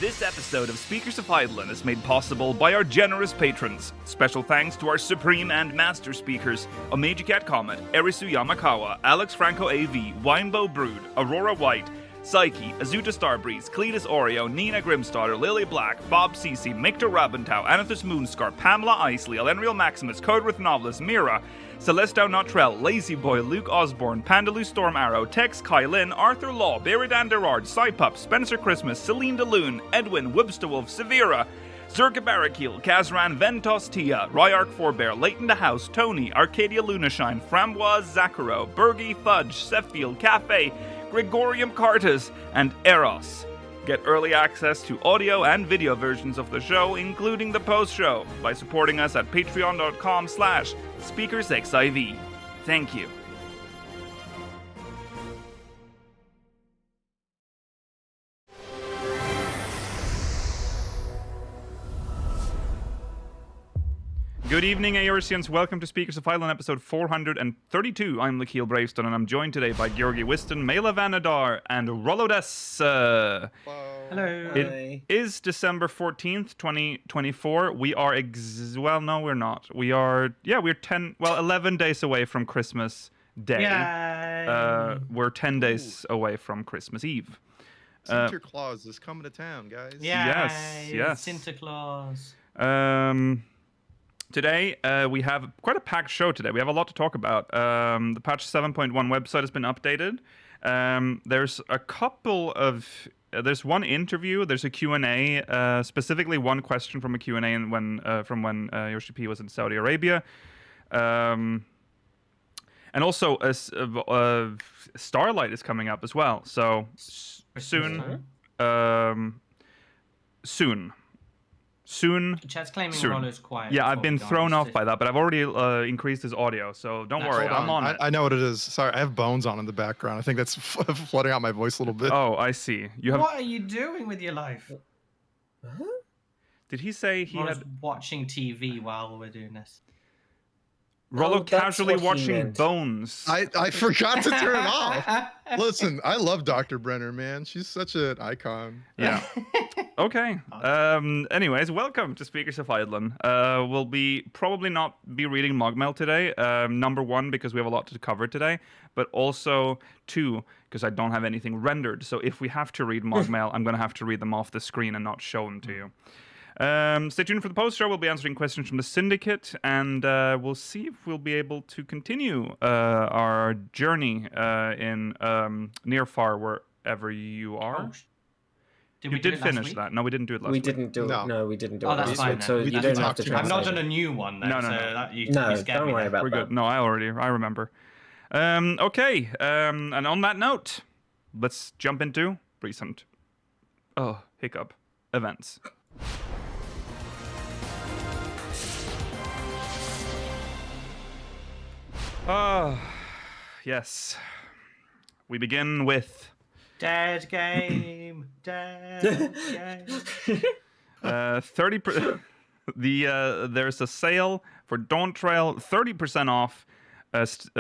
This episode of Speakers of Eidolon is made possible by our generous patrons. Special thanks to our Supreme and Master Speakers, Omeji Cat Comet, Erisu Yamakawa, Alex Franco AV, Winebow Brood, Aurora White, Psyche, Azuta Starbreeze, Cletus Oreo, Nina Grimstarter, Lily Black, Bob Cece, Mictor Rabentau, Anathus Moonscar, Pamela Isley, Elendriel Maximus, Codewith Novelist, Mira, Celestau Notrell, Lazy Boy, Luke Osborne, Pandaloo Storm Arrow, Tex Kylin, Arthur Law, Beridan Derard, Cypup, Spencer Christmas, Celine DeLune, Edwin, Wibstawolf, Severa, Zerka Barakil, Kazran, Ventos Tia, Ryark Forbear, Leighton the House, Tony, Arcadia Lunashine, Framboise Zaccaro, Bergie Fudge, Seffield, Cafe, Gregorium Cartas, and Eros. Get early access to audio and video versions of the show, including the post-show, by supporting us at patreon.com/SpeakersXIV. Thank you. Good evening, Aorsians. Welcome to Speakers of Eidolon, episode 432. I'm Lakeel Bravestone, and I'm joined today by Georgi Wiston, Mela Vanadar, and Rolodes. Hello. It is December 14th, 2024. We are well, no, we're not. We're 11 days away from Christmas Day. Yay. We're 10 days away from Christmas Eve. Santa Claus is coming to town, guys. Yay. Yes. Santa Claus. Today, we have quite a packed show today. We have a lot to talk about. The patch 7.1 website has been updated. There's one interview, there's a Q&A, specifically one question from a Q&A from when Yoshi-P was in Saudi Arabia. And also, Starlight is coming up as well. So, soon. Chat's claiming soon. Rollo's quiet. Yeah, I've been thrown off by that, but I've already increased his audio, so don't worry, I'm on it. I know what it is. Sorry, I have bones on in the background. I think that's flooding out my voice a little bit. Oh, I see. What are you doing with your life? Did he say he Rollo's had watching TV while we're doing this. Rollo that's casually what he watching meant. Bones? I forgot to turn it off. Listen, I love Dr. Brenner, man. She's such an icon. Yeah. Okay. Anyways, welcome to Speakers of Eidolon. We'll probably not be reading Mogmail today. Number one, because we have a lot to cover today, but also two, because I don't have anything rendered. So if we have to read Mogmail, I'm going to have to read them off the screen and not show them to you. Stay tuned for the post show. We'll be answering questions from the Syndicate, and we'll see if we'll be able to continue our journey in near far wherever you are. Oh, You did finish that. No, we didn't do it last week. We didn't do it. No, we didn't do it that's last fine week, so then. you That's don't fine. have to I've translate. not done a new one then. No. You No, scared don't me worry there. about We're that. good. No, I remember. Okay, and on that note, let's jump into recent events. Yes. We begin with Dead game. Dead game. 30%. There's a sale for Dawntrail, 30% off.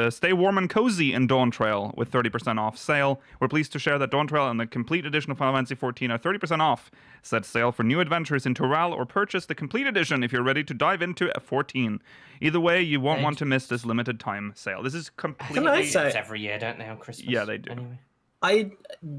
Stay warm and cozy in Dawntrail with 30% off sale. We're pleased to share that Dawntrail and the complete edition of Final Fantasy XIV are 30% off. Set sail for new adventures in Toral or purchase the complete edition if you're ready to dive into 14. Either way, you won't want to miss this limited time sale. This is completely... Can I say- It's every year, don't they, on Christmas? Yeah, they do. Anyway. I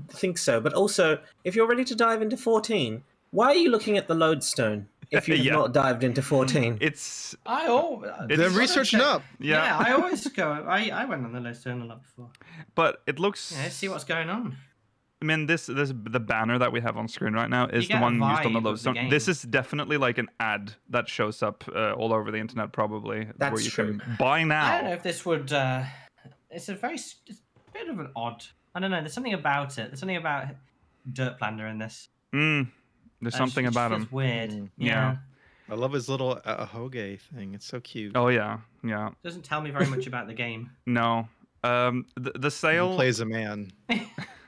think so, but also, if you're ready to dive into 14, why are you looking at the lodestone if you've Yeah. not dived into 14? It's... They're reaching up. Yeah. I always go. I went on the list a lot before. But it looks... Yeah, see what's going on. I mean, the banner that we have on screen right now is You the get a one used on the vibe of the lodestone. game. This is definitely like an ad that shows up all over the internet, probably. That's where you true. can buy now. I don't know if this would. It's a bit of an odd. I don't know. There's something about it. There's something about Dirt Plander in this. There's something about him. It's weird. Yeah. Yeah. I love his little ahoge thing. It's so cute. Oh yeah. Doesn't tell me very much about the game. No. The sale He plays a man.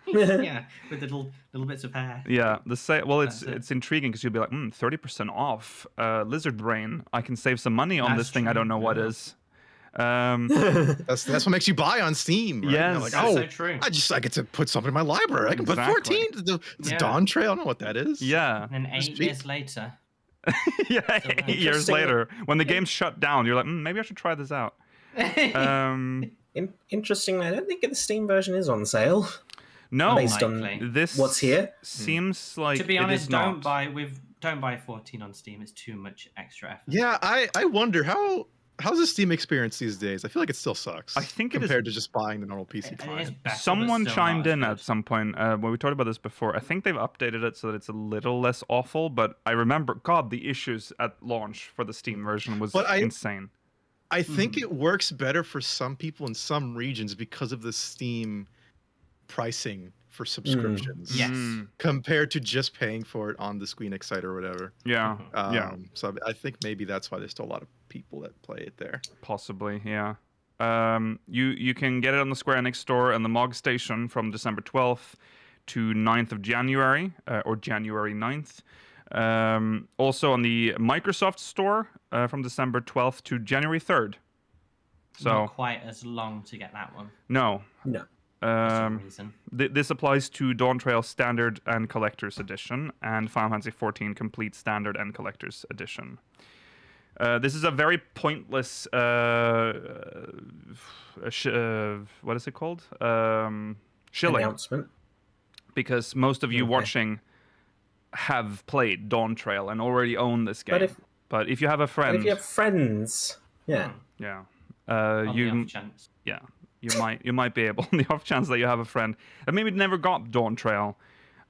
Yeah, with the little bits of hair. Yeah, the sale. Well, That's it's intriguing because you'll be like, 30% off. Lizard Brain. I can save some money on That's this thing. I true, don't know what yeah. is. That's what makes you buy on Steam, right? Yes. You're like, That's oh, so true. I get to put something in my library. I can put Exactly. 14. It's Yeah. a Dawntrail. I don't know what that is. Yeah. And then It's 8 cheap. years later. Yeah, So 8 years Interesting. later, when the game's shut down, you're like, maybe I should try this out. Interestingly, I don't think the Steam version is on sale. No, Based on Likely. this what's here. seems like To be it honest, is not. don't buy 14 on Steam. It's too much extra effort. Yeah, I wonder how's the Steam experience these days? I feel like it still sucks. I think it is- compared to just buying the normal PC It is client. better, Someone but still not chimed as in good. at some point when we talked about this before. I think they've updated it so that it's a little less awful. But I remember, God, the issues at launch for the Steam version was But insane. I think it works better for some people in some regions because of the Steam pricing for subscriptions. Yes. Compared to just paying for it on the Squeenix site or whatever. Yeah, yeah, So I think maybe that's why there's still a lot of people that play it there. possibly. Yeah. You can get it on the Square Enix store and the MOG Station from December 12th to 9th of January, or January 9th. Also on the Microsoft store from December 12th to January 3rd. So Not quite as long to get that one no. No. for some reason. This applies to Dawntrail Standard and Collector's Edition and Final Fantasy XIV Complete Standard and Collector's Edition. This is a very pointless. What is it called? Shilling. Announcement. Because most of you Okay. watching have played Dawntrail and already own this game. But if you have a but friend, if you have friends, yeah. yeah, On the you off chance. yeah, you might be able on the off chance that you have a friend that maybe never got Dawntrail.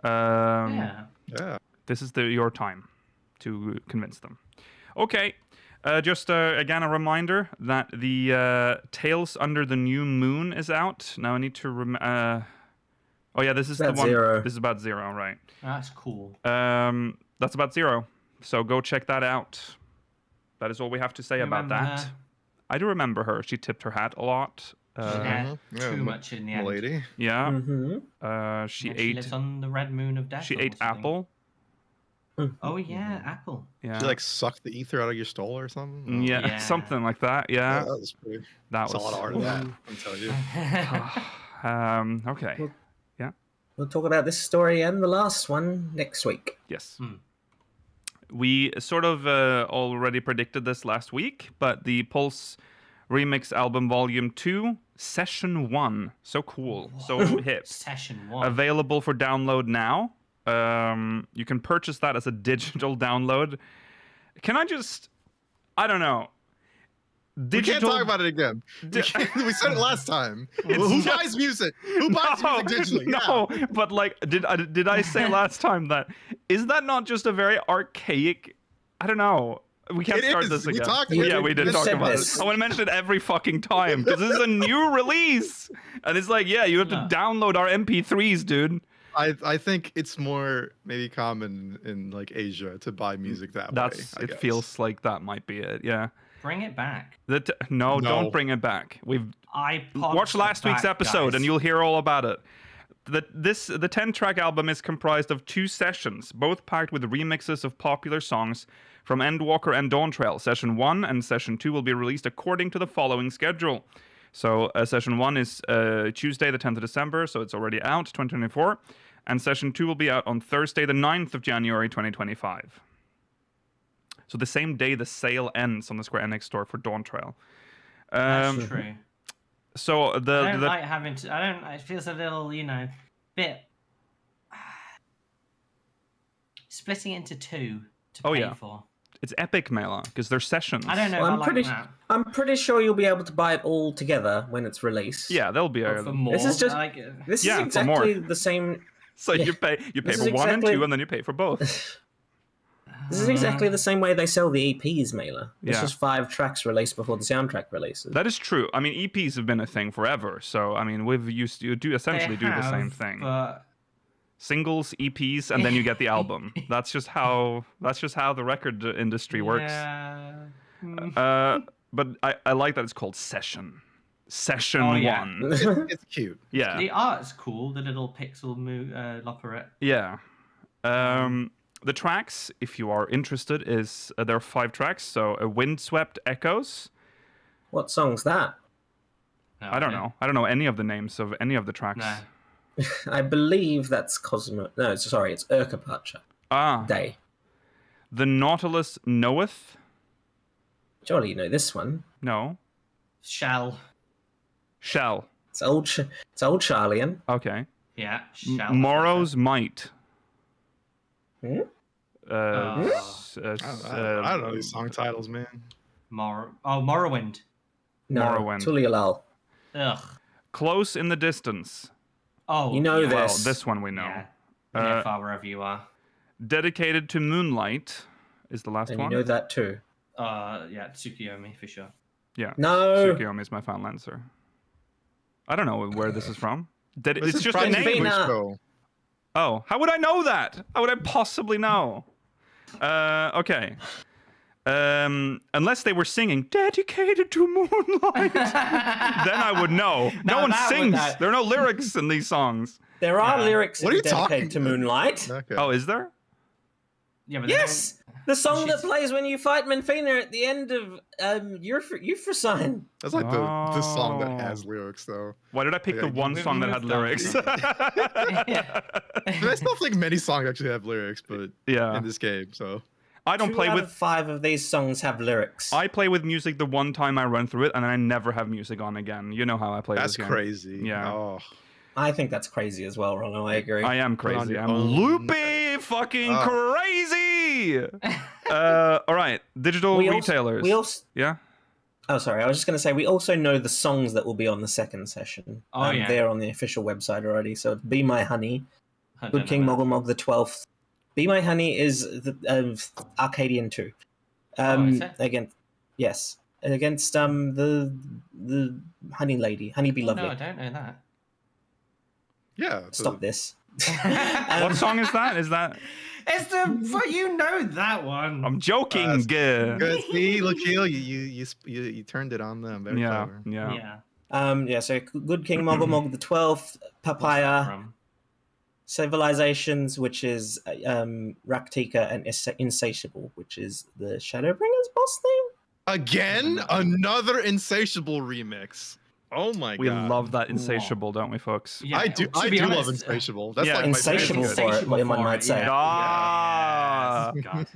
Yeah. Yeah. This is your time to convince them. Okay. Just again a reminder that the Tales Under the New Moon is out. Now I need to oh yeah, this is the About one. Zero. This is about Zero, right? That's cool. That's about Zero. So go check that out. That is all we have to say about Remember that. her? I do remember her. She tipped her hat a lot. Yeah, Yeah, too much in the end. Lady. Yeah. Mm-hmm. She And ate. She lives on the red moon of death. She or ate something. apple. Oh yeah, apple. Yeah. She like sucked the ether out of your stole or something. yeah, Yeah. something like that. Yeah, Yeah. that was pretty. That That's a was. lot of art of that. I'll tell you. Okay. Well- Yeah. We'll talk about this story and the last one next week. Yes. Hmm. We sort of already predicted this last week, but the Pulse Remix Album Volume 2, Session 1. So cool. So hip. Session 1. Available for download now. You can purchase that as a digital download. Can I just... I don't know. We can't talk about it again. We said it last time. Who just- buys music? Who buys music digitally? No, Yeah. but like, did I say last time that is that not just a very archaic? I don't know. We can't It start is. this We again. talked about Yeah, it. we did We talk said about this. it. I want to mention it every fucking time because this is a new release, and it's like, yeah, you have to No. download our MP3s, dude. I think it's more maybe common in like Asia to buy music that way. That's. I It guess. feels like that might be it. Yeah. Bring it back. No, No. don't bring it back. We've watch last week's episode and you'll hear all about it. The 10-track album is comprised of 2 sessions, both packed with remixes of popular songs from Endwalker and Dawntrail. Session 1 and Session 2 will be released according to the following schedule. So Session 1 is Tuesday the 10th of December, so it's already out, 2024. And Session 2 will be out on Thursday the 9th of January, 2025. So the same day the sale ends on the Square Enix store for Dawntrail. That's true. So I the don't like having to. I don't. It feels a little, bit splitting it into 2 to Oh, pay yeah. for. it's epic, Mela, because they're sessions. I don't know. Well, if I like that. I'm pretty sure you'll be able to buy it all together when it's released. Yeah, there'll be Or a. for more. This is just- I like it. This Yeah, is for more. exactly the same. So you pay This for is 1 and exactly- 2, and then you pay for both. This is exactly the same way they sell the EPs, Mailer. It's Yeah. just 5 tracks released before the soundtrack releases. That is true. I mean, EPs have been a thing forever. So I mean, you do essentially do the same thing. But Singles, EPs, and then you get the album. That's just how the record industry works. Yeah. But I like that it's called Session. Session Oh, yeah. 1. It's cute. Yeah. The art's cool. The little pixel lopperette. Yeah. The tracks, if you are interested, is there are 5 tracks. So Windswept Echoes, What song's that? No I don't idea. know. I don't know any of the names of any of the tracks. No. I believe that's Cosmo. No, sorry, it's Urkapacha Ah, Day. The Nautilus Knoweth? Surely you know this one. No. Shall. Shell. It's old Charlian. Okay. Yeah. Shall. Morrow's Might. Hmm? I don't know these song titles, man. Morrowind. No, Morrowind. Tulialal. Ugh. Close in the Distance. Oh, You know yeah. this. Well, this one we know. Yeah. Uh, Far wherever you are. Dedicated to Moonlight is the last And one. you know that too. Yeah, Tsukiyomi for sure. Yeah. No. Tsukiyomi is my fan lancer. I don't know where this is from. This It's is just a probably name. Fina. Show. Oh, how would I know that? How would I possibly know? Okay. Unless they were singing "Dedicated to Moonlight," then I would know. No Now one that would- sings. that- There are no lyrics in these songs. There are Yeah. lyrics What are you dedicated talking to about? Moonlight. Okay. Oh, is there? Yeah, but Yes, the song that She's- plays when you fight Menfina at the end of Euphrosyne. That's like the song Oh. that has lyrics, though. Why did I pick Yeah, the you- one we've song that had moved on lyrics? from I still think many songs actually have lyrics, but Yeah. in this game, so I don't Two play out with. of 5 of these songs have lyrics. I play with music the one time I run through it, and then I never have music on again. You know how I play that's this game. crazy. Yeah. Oh. I think that's crazy as well, Ronald. I agree. I am Put on crazy. your I'm own- loopy, fucking Oh. crazy. All right, digital We also- retailers. we also. Yeah. Oh, sorry. I was just going to say we also know the songs that will be on the second session. Oh, yeah. They're on the official website already. So "Be My Honey," I don't Good know King that. Mogulmog the 12th. "Be My Honey" is the Arcadian 2. Is it? Against the Honey Lady, Honey Be Oh, Lovely. no, I don't know that. Yeah. it's Stop this. What song is that? Is that? It's the you know that one. I'm joking. Good. See, look, you turned it on them. Very Yeah. clever. Yeah. Yeah. So Good King Mogulmog the 12th, Papaya, From? Civilizations, which is Raktika, and Insatiable, which is the Shadowbringers boss thing. Again, another Insatiable remix. Oh my We god. love that Insatiable, don't we, folks? Yeah, I do. to I be do honest, love Insatiable. That's yeah. like my favorite. Insatiable for it, Insatiable one for might it, say. yeah. Ah. Yes, God.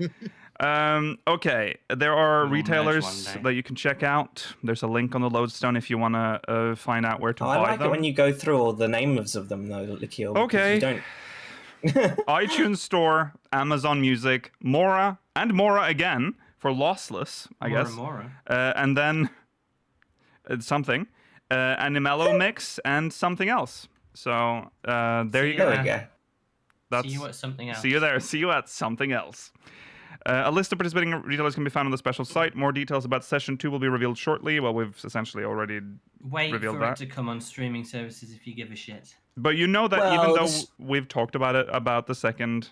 Okay, there are We'll merge retailers one day. that you can check out. There's a link on the lodestone if you want to find out where to Oh, buy I like them. it when you go through all the names of them, though, Likio. because Okay. You don't... iTunes Store, Amazon Music, Mora, and Mora again for Lossless, I guess. Mora. And then something. Animello Mix and something else. So there you There go. we go. That's, See you at something else. See you there. See you at something else. A list of participating retailers can be found on the special site. More details about Session 2 will be revealed shortly. Well, we've essentially already Wait revealed for that. it to come on streaming services if you give a shit. But you know that even Well, though this- we've talked about it, about the second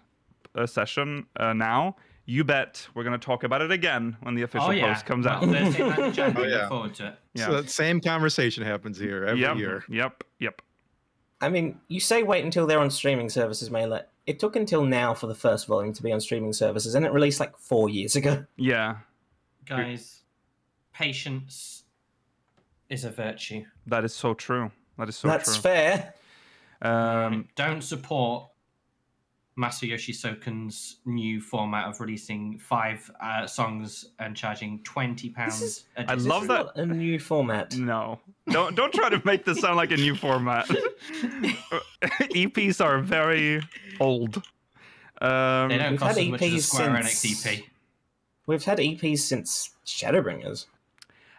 session now, you bet we're going to talk about it again when the official Oh yeah. post comes Well, out. Thursday night in January. Oh, yeah. Look forward to it. Yeah. So that same conversation happens here every year. Yep. I mean, you say wait until they're on streaming services, Mailer. It took until now for the first volume to be on streaming services, and it released like 4 years ago. Yeah, Guys, patience is a virtue. that is so true. That is so That's true. fair. Don't support Masayoshi Soken's new format of releasing 5 songs and charging £20 a I disc. love It's that- not a new format. No, don't try to make this sound like a new format. EPs are very old. They don't We've cost had as much as a EPs Square since- Enix EP. We've had EPs since Shadowbringers.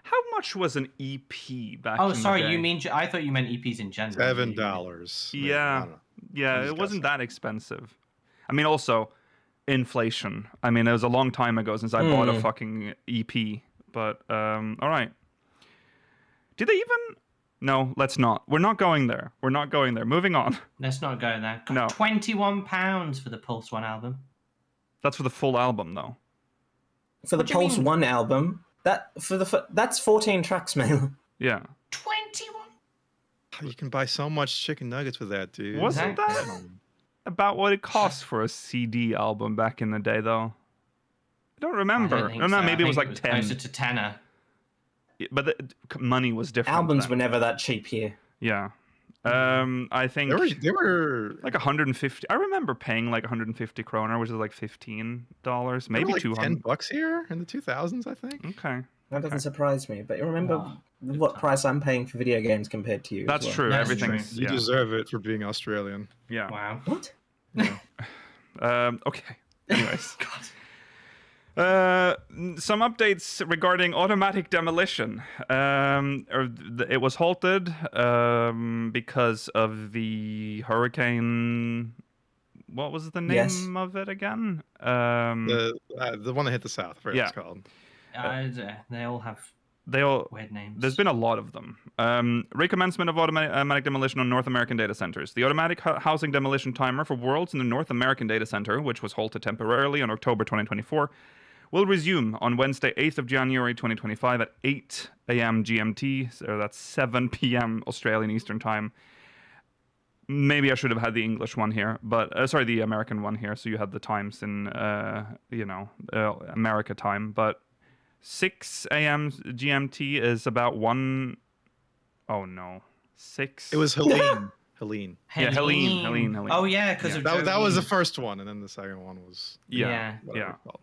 How much was an EP back? Oh, in sorry, the day? you mean I thought you meant EPs in general. $7. Yeah. Yeah, I'm it just wasn't guessing. that expensive. I mean, also inflation. I mean, it was a long time ago since I bought a fucking EP. But all right. Did they even? No, let's not. We're not going there. We're not going there. Moving on. Let's not go there. God, No. £21 for the Pulse One album. That's for the full album, though. For the What do you Pulse mean? 1 album, that's 14 tracks, Mailer. Yeah. 21. You can buy so much chicken nuggets with that, dude. Wasn't Exactly. that about what it cost for a CD album back in the day, though? I don't remember. I don't think no, so. maybe I it was think like 10. Closer to tenner. but money was different. Albums then. were never that cheap here. Yeah. I think They were like 150. I remember paying like 150 kroner, which is like $15, maybe like $200. $10 here in the 2000s, I think. Okay. That doesn't surprise me. But you remember Oh, what time. price I'm paying for video games compared to you. as That's well. true. That's Everything's true. You deserve it for being Australian. yeah. Wow. What? Okay. Anyways. God. Some updates regarding automatic demolition. It was halted because of the hurricane. What was the name Yes. of it again? The one that hit the south, what Yeah. it's called. They all have They all. weird names. There's been a lot of them. Recommencement of automatic demolition on North American data centers. The automatic housing demolition timer for worlds in the North American data center, which was halted temporarily on October 2024, will resume on Wednesday, 8th of January 2025 at 8 a.m. GMT, so that's 7 p.m. Australian Eastern Time. Maybe I should have had the English one here, but the American one here, so you had the times in America time. But 6 a.m. GMT is about 1. Oh no, 6. It was Helene. Helene. Yeah, Helene. Oh yeah, because Yeah. of That was the Jolene. first one, and then the second one was Yeah. whatever it's called.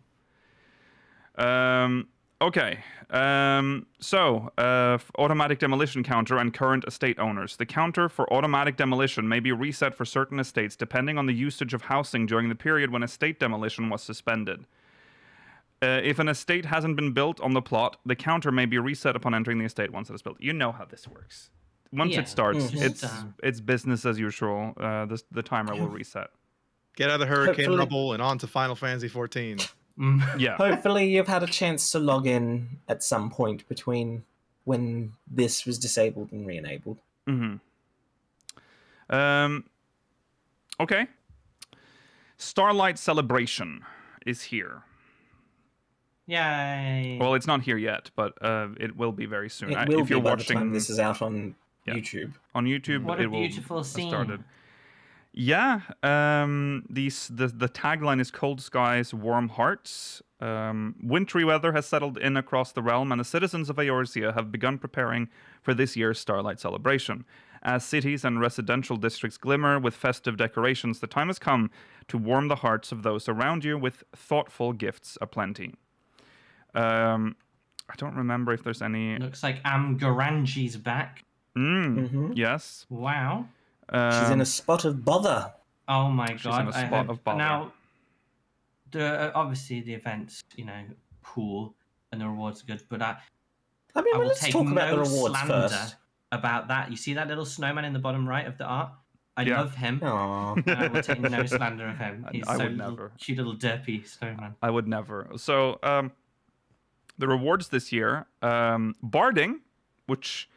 Okay. Automatic demolition counter and current estate owners. The counter for automatic demolition may be reset for certain estates depending on the usage of housing during the period when estate demolition was suspended. If an estate hasn't been built on the plot, the counter may be reset upon entering the estate once it is built. You know how this works. Once Yeah, it starts, just, it's business as usual. The timer will reset. Get out of the hurricane Hopefully- rubble and on to Final Fantasy 14. Yeah. Hopefully, you've had a chance to log in at some point between when this was disabled and re-enabled. Mm-hmm. Okay. Starlight Celebration is here. Yay. Well, it's not here yet, but it will be very soon. It will If you're be by the watching time this is out on Yeah. YouTube. on YouTube, What a it will beautiful have scene. started. Yeah. The tagline is "Cold skies, warm hearts." Wintry weather has settled in across the realm, and the citizens of Eorzea have begun preparing for this year's Starlight Celebration. As cities and residential districts glimmer with festive decorations, the time has come to warm the hearts of those around you with thoughtful gifts aplenty. I don't remember if there's any. Looks like Garanji's back. Yes. Wow. She's in a spot of bother. Oh my She's in god. a spot of bother. Now, obviously the event's, cool and the rewards are good, but I I mean, will let's take talk no about the rewards slander first. about that. You see that little snowman in the bottom right of the art? I Yeah. love him. Aww. And I will take no slander of him. He's I so would little, never. cute little derpy snowman. I would never. So, the rewards this year, barding, which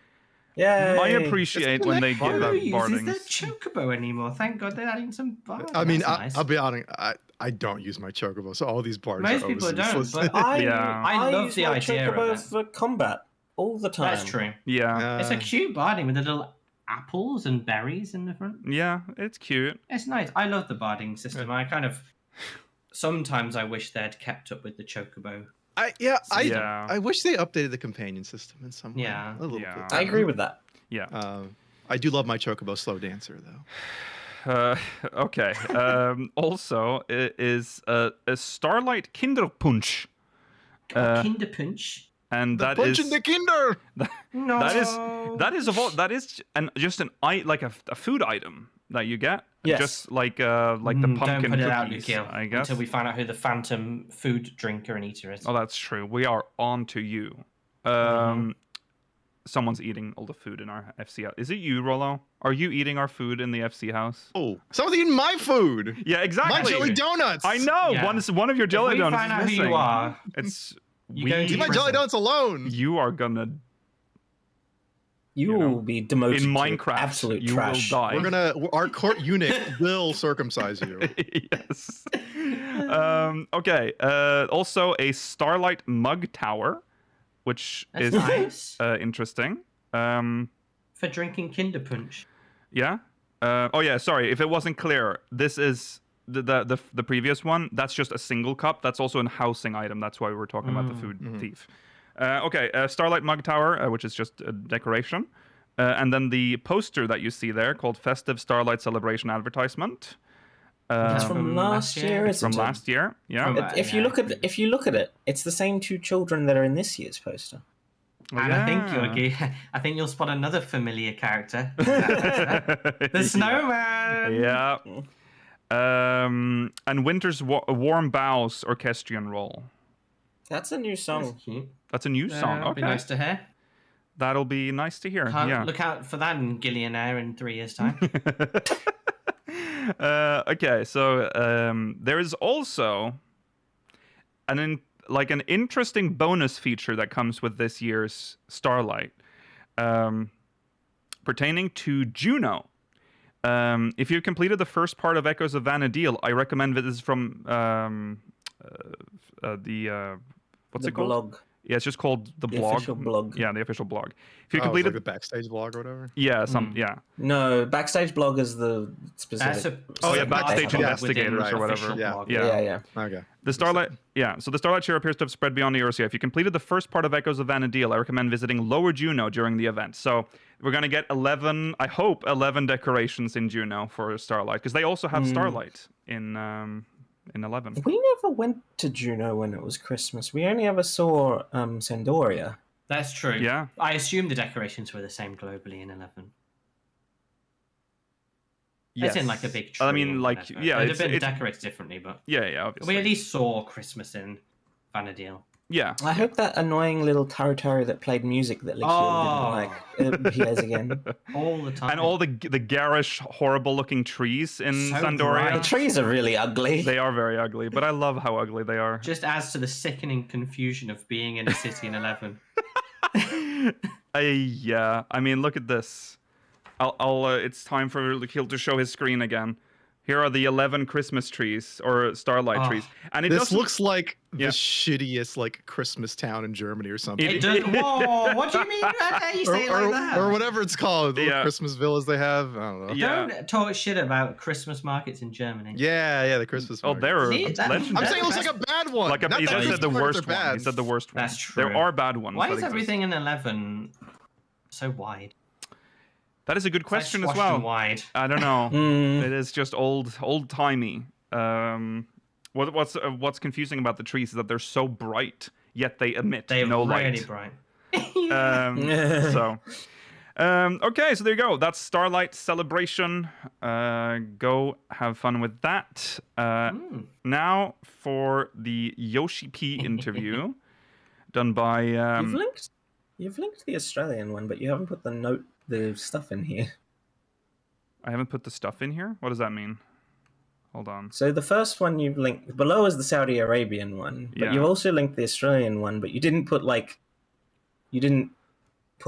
Yay! I appreciate when they give Who out uses bardings. their chocobo anymore? Thank God they're adding some bards. I mean, That's nice. I'll be honest. I don't use my chocobo, so all these bars Most are people don't, useless. but Yeah. I love use the my idea of chocobo it. for combat all the time. That's true. Yeah, It's a cute barding with the little apples and berries in the front. yeah, it's cute. It's nice. I love the barding system. Sometimes I wish they'd kept up with the chocobo. I wish they updated the companion system in some way. Yeah. A little Yeah. bit. I agree with that. Yeah. I do love my chocobo slow dancer though. Okay. Also, it is a Starlight Kinderpunsch. Kinder Punch. And that Punch is in the Kinder. No. that is just a food item that you get. Yes. Just like the Don't pumpkin put it cookies, out, Yukio, I guess. until we find out who the phantom food drinker and eater is. Oh, that's true. We are on to you. Someone's eating all the food in our FC house. Is it you, Rollo? Are you eating our food in the FC house? Oh, someone's eating my food. Yeah, exactly. My jelly donuts. I know. Yeah. One of your jelly If we donuts find is out missing. who you are, It's you go to Leave my jelly prison. donuts alone. You are gonna You You know, will be demoted in to Minecraft. absolute You trash. will die. Our court eunuch will circumcise you. Yes. Okay. Also, a Starlight Mug Tower, which That's is nice. interesting. For drinking Kinder Punch. Yeah. Oh yeah. Sorry, if it wasn't clear, this is the previous one. That's just a single cup. That's also a housing item. That's why we were talking about the food thief. Okay, Starlight Mug Tower, which is just a decoration. And then the poster that you see there called Festive Starlight Celebration Advertisement. It's from last year, It's from isn't it? last year, yeah. If you look at it, it's the same two children that are in this year's poster. Oh, And yeah. I think you'll spot another familiar character. The snowman. Yeah. And Winter's Warm Boughs Orchestrion Roll. That's a new song. That's cute. That's a new song. It'll Okay. be nice to hear. That'll be nice to hear. Yeah. Look out for that in Gillionaire in 3 years' time. Okay, so there is also an interesting bonus feature that comes with this year's Starlight, pertaining to Juno. If you've completed the first part of Echoes of Vana'diel, I recommend this is from what's The it called? blog. Yeah, it's just called the The blog. official blog. Yeah, the official blog. If you It's completed like the backstage vlog or whatever. yeah, yeah. No, backstage blog is the specific. Oh, yeah, Backstage Backstage blog Investigators within or whatever. official Yeah. blog. Yeah. Okay. The Starlight, so the Starlight share appears to have spread beyond the Earth. If you completed the first part of Echoes of Vana'diel, I recommend visiting Lower Juno during the event. So we're going to get 11 decorations in Juno for Starlight, because they also have Starlight in 11. We never went to Juno when it was Christmas. We only ever saw Sandoria. That's true. Yeah. I assume the decorations were the same globally in 11. Yes. It's in like a big tree. I mean, or like, whatever. yeah, They'd it's, have been it's decorated differently, but yeah, obviously. we at least saw Christmas in Vana'diel. Yeah. I hope that annoying little Taru that played music that Lixiel didn't like appears again. All the time. And all the garish, horrible-looking trees in So Sandoria. The trees are really ugly. They are very ugly, but I love how ugly they are. Just adds to the sickening confusion of being in a city in 11. Yeah, I mean, look at this. It's time for Lixiel to show his screen again. Here are the 11 Christmas trees or Starlight trees, and it This doesn't- looks like the Yeah. shittiest like Christmas town in Germany or something. It does. Whoa! What do you mean? You say it like that? or whatever it's called. The Yeah. Christmas villas they have. I don't know. Yeah. Don't talk shit about Christmas markets in Germany. Yeah, the Christmas. Oh, markets. they're See, that- legendary. I'm saying it looks like a bad one. Like Not he that said Christmas the markets worst are bad. one. He said the worst one. That's true. There are bad ones. Why that is exist. everything in 11 so wide? That is a good It's like question as squashed and well. wide. I don't know. Mm. It is just old timey. What's confusing about the trees is that they're so bright, yet they emit They're no really light. bright. Okay, so there you go. That's Starlight Celebration. Go have fun with that. Now for the Yoshi-P interview done by. You've linked the Australian one, but you haven't put the stuff in here. I haven't put the stuff in here. What does that mean? Hold on. So the first one you've linked below is the Saudi Arabian one, but Yeah. you've also linked the Australian one, but you didn't put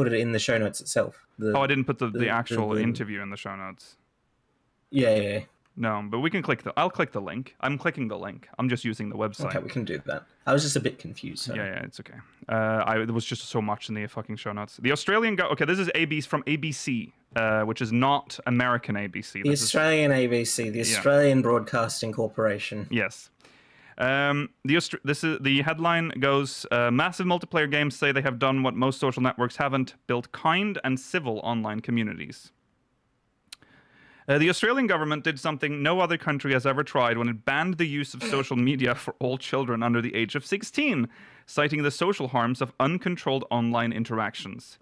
it in the show notes itself. I didn't put the actual the- interview in the show notes. Yeah. No, but we can I'll click the link. I'm clicking the link. I'm just using the website. Okay, we can do that. I was just a bit confused. So. Yeah, it's okay. There was just so much in the fucking show notes. The Australian guy. Okay, this is from ABC, which is not American ABC. The This is- Australian ABC, the Australian Broadcasting Corporation. Yes. The headline goes: massive multiplayer games say they have done what most social networks haven't: built kind and civil online communities. The Australian government did something no other country has ever tried when it banned the use of social media for all children under the age of 16, citing the social harms of uncontrolled online interactions.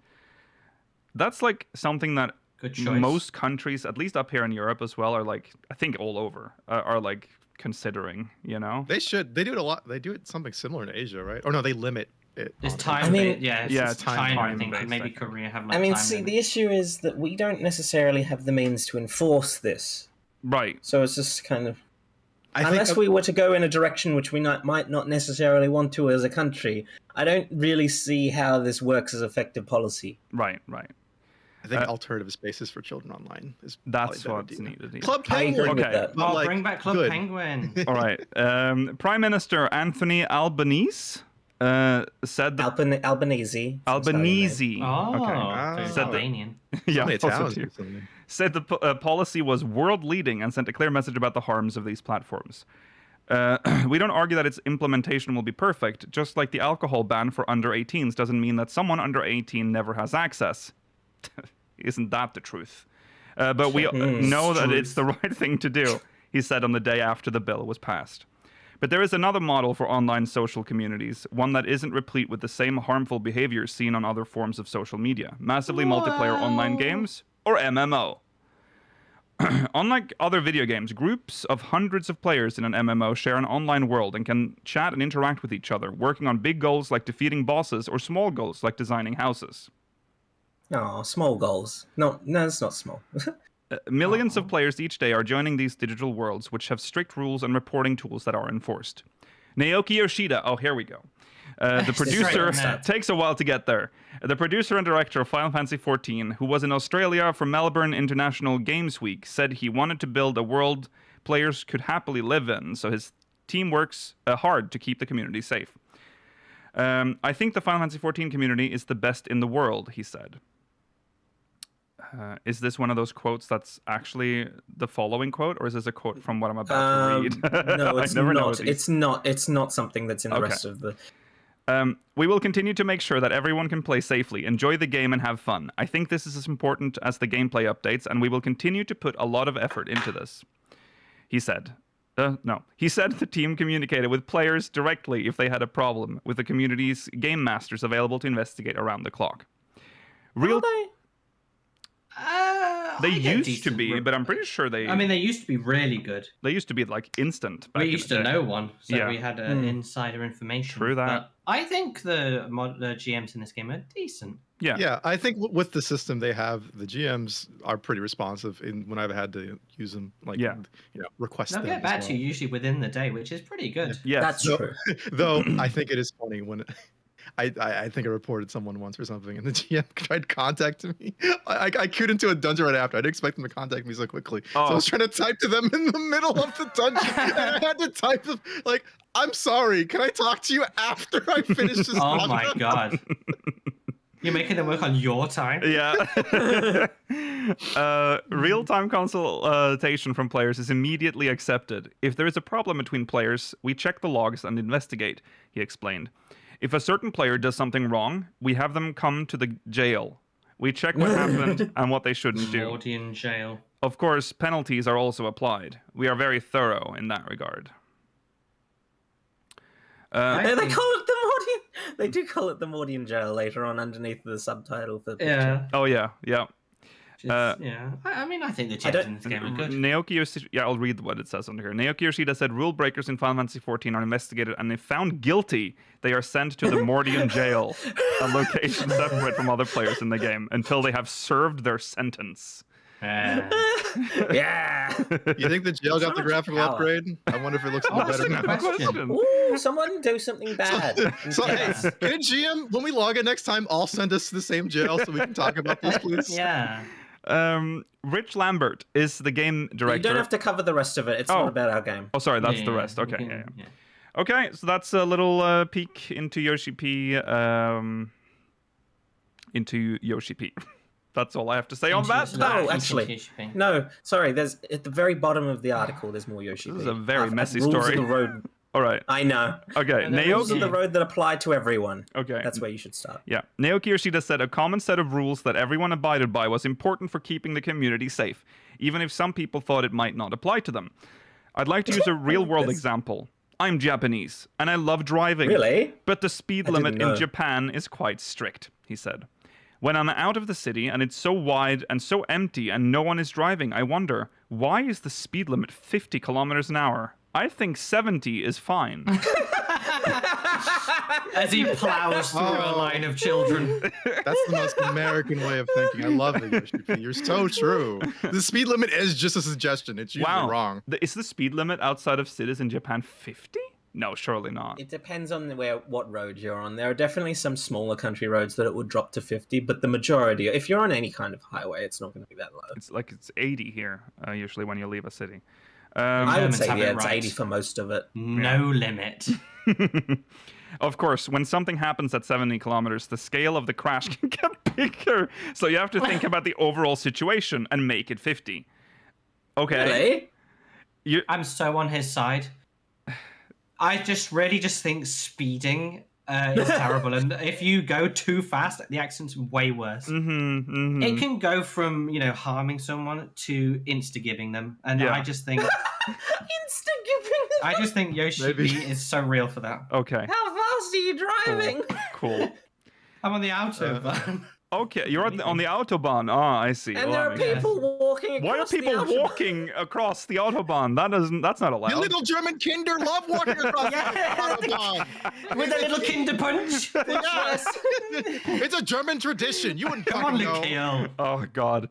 That's like something that Good choice. most countries, at least up here in Europe as well, are like, I think all over, are like considering, you know? They should. They do it a lot. They do it something similar in Asia, right? Or no, they limit it. It's on it. time. I mean- It's it's China, I time think, based, and maybe I think. Korea have like I mean, time see, limit. the issue is that we don't necessarily have the means to enforce this. Right. So it's just kind of... I think Unless we were to go in a direction which we might not necessarily want to as a country, I don't really see how this works as effective policy. Right. I think alternative spaces for children online is That's probably a what's better idea. needed. Club I agree Penguin. with Okay. that. But, like, bring back Club good. Penguin. All right. Prime Minister Anthony Albanese said that Albanese. Albanese. Oh, Okay. so it's Said that- Albanian. Yeah, Only also Italians too. or something. Said the policy was world leading and sent a clear message about the harms of these platforms. We don't argue that its implementation will be perfect, just like the alcohol ban for under 18s doesn't mean that someone under 18 never has access. Isn't that the truth? But we know that it's the right thing to do, he said on the day after the bill was passed. But there is another model for online social communities, one that isn't replete with the same harmful behaviors seen on other forms of social media, massively multiplayer online games, or MMO. Unlike other video games, groups of hundreds of players in an MMO share an online world and can chat and interact with each other, working on big goals like defeating bosses or small goals like designing houses. Oh, small goals. No, it's not small. Millions of players each day are joining these digital worlds, which have strict rules and reporting tools that are enforced. Naoki Yoshida, oh, here we go. The producer takes a while to get there. The producer and director of Final Fantasy XIV, who was in Australia for Melbourne International Games Week, said he wanted to build a world players could happily live in, so his team works hard to keep the community safe. I think the Final Fantasy XIV community is the best in the world, he said. Is this one of those quotes that's actually the following quote, or is this a quote from what I'm about to read? No, it's not. It's not something that's in the rest of the... We will continue to make sure that everyone can play safely, enjoy the game, and have fun. I think this is as important as the gameplay updates, and we will continue to put a lot of effort into this, he said. He said the team communicated with players directly if they had a problem, with the community's game masters available to investigate around the clock. They used to be, but I'm pretty sure they... I mean, they used to be really good. They used to be, like, instant. We used to know one, so we had insider information. True that. But I think the GMs in this game are decent. Yeah, I think with the system they have, the GMs are pretty responsive when I've had to use them. Like, request them. They'll get back to you usually within the day, which is pretty good. Yeah, that's true. Though I think it is funny when... I think I reported someone once or something, and the GM tried contacting me. I queued into a dungeon right after. I didn't expect them to contact me so quickly. So I was trying to type to them in the middle of the dungeon, and I had to type them like, "I'm sorry, can I talk to you after I finish this?" Oh my god. You're making them work on your time? Yeah. Real-time consultation from players is immediately accepted. If there is a problem between players, we check the logs and investigate, he explained. If a certain player does something wrong, we have them come to the jail. We check what happened and what they shouldn't do. Mordian jail. Of course, penalties are also applied. We are very thorough in that regard. They call it the Mordian. They do call it the Mordian jail later on underneath the subtitle for the picture. Yeah. Oh yeah. I mean, I think the chapters in this game are good. Naoki Yoshida, I'll read what it says under here. Naoki Yoshida said rule breakers in Final Fantasy XIV are investigated, and if found guilty, they are sent to the Mordian jail, a location separate from other players in the game, until they have served their sentence. Yeah. You think the jail got the graphical upgrade? I wonder if it looks a little better now. Ooh, someone do something bad. Hey, can a GM, when we log in next time, all send us to the same jail so we can talk about this, please? Yeah. Rich Lambert is the game director. You don't have to cover the rest of it. It's not about our game. Oh, sorry, that's the rest. Okay, yeah. Okay, so that's a little peek into Yoshi-P. That's all I have to say on that. No, actually, no. Sorry, there's at the very bottom of the article. There's more Yoshi-P. This is a very messy rules story. Of the road. All right. I know. Okay, rules of Naoki. the road that apply to everyone. Okay. That's where you should start. Yeah. Naoki Yoshida said a common set of rules that everyone abided by was important for keeping the community safe, even if some people thought it might not apply to them. I'd like to use a real-world example. I'm Japanese, and I love driving. Really? But the speed limit in Japan is quite strict, he said. When I'm out of the city and it's so wide and so empty and no one is driving, I wonder, why is the speed limit 50 kilometers an hour? I think 70 is fine. As he plows through a line of children. That's the most American way of thinking. I love it, Yoshi-P. You're so true. The speed limit is just a suggestion. It's usually wrong. Is the speed limit outside of cities in Japan 50? No, surely not. It depends on what road you're on. There are definitely some smaller country roads that it would drop to 50, but the majority, if you're on any kind of highway, it's not going to be that low. It's 80 here, usually when you leave a city. I would say, it's 80 for most of it. No limit. Of course, when something happens at 70 kilometers, the scale of the crash can get bigger. So you have to think about the overall situation and make it 50. Okay. Really? I'm so on his side. I just really think speeding is terrible, and if you go too fast, the accident's way worse. It can go from harming someone to insta-gibbing them, and Yeah. I just think Insta-giving. I just think Yoshi-P is so real for that. Okay. How fast are you driving? Cool. I'm on the autobahn. Okay, you're on the autobahn. Ah, I see. And Well, there that are makes sense. people walking across Why are people the autobahn. walking across the autobahn? That's not allowed. The little German kinder love walking across the autobahn. With a little Kinder Punch. Yes. It's a German tradition. You wouldn't Come on, fucking know. Mikhail. Oh God.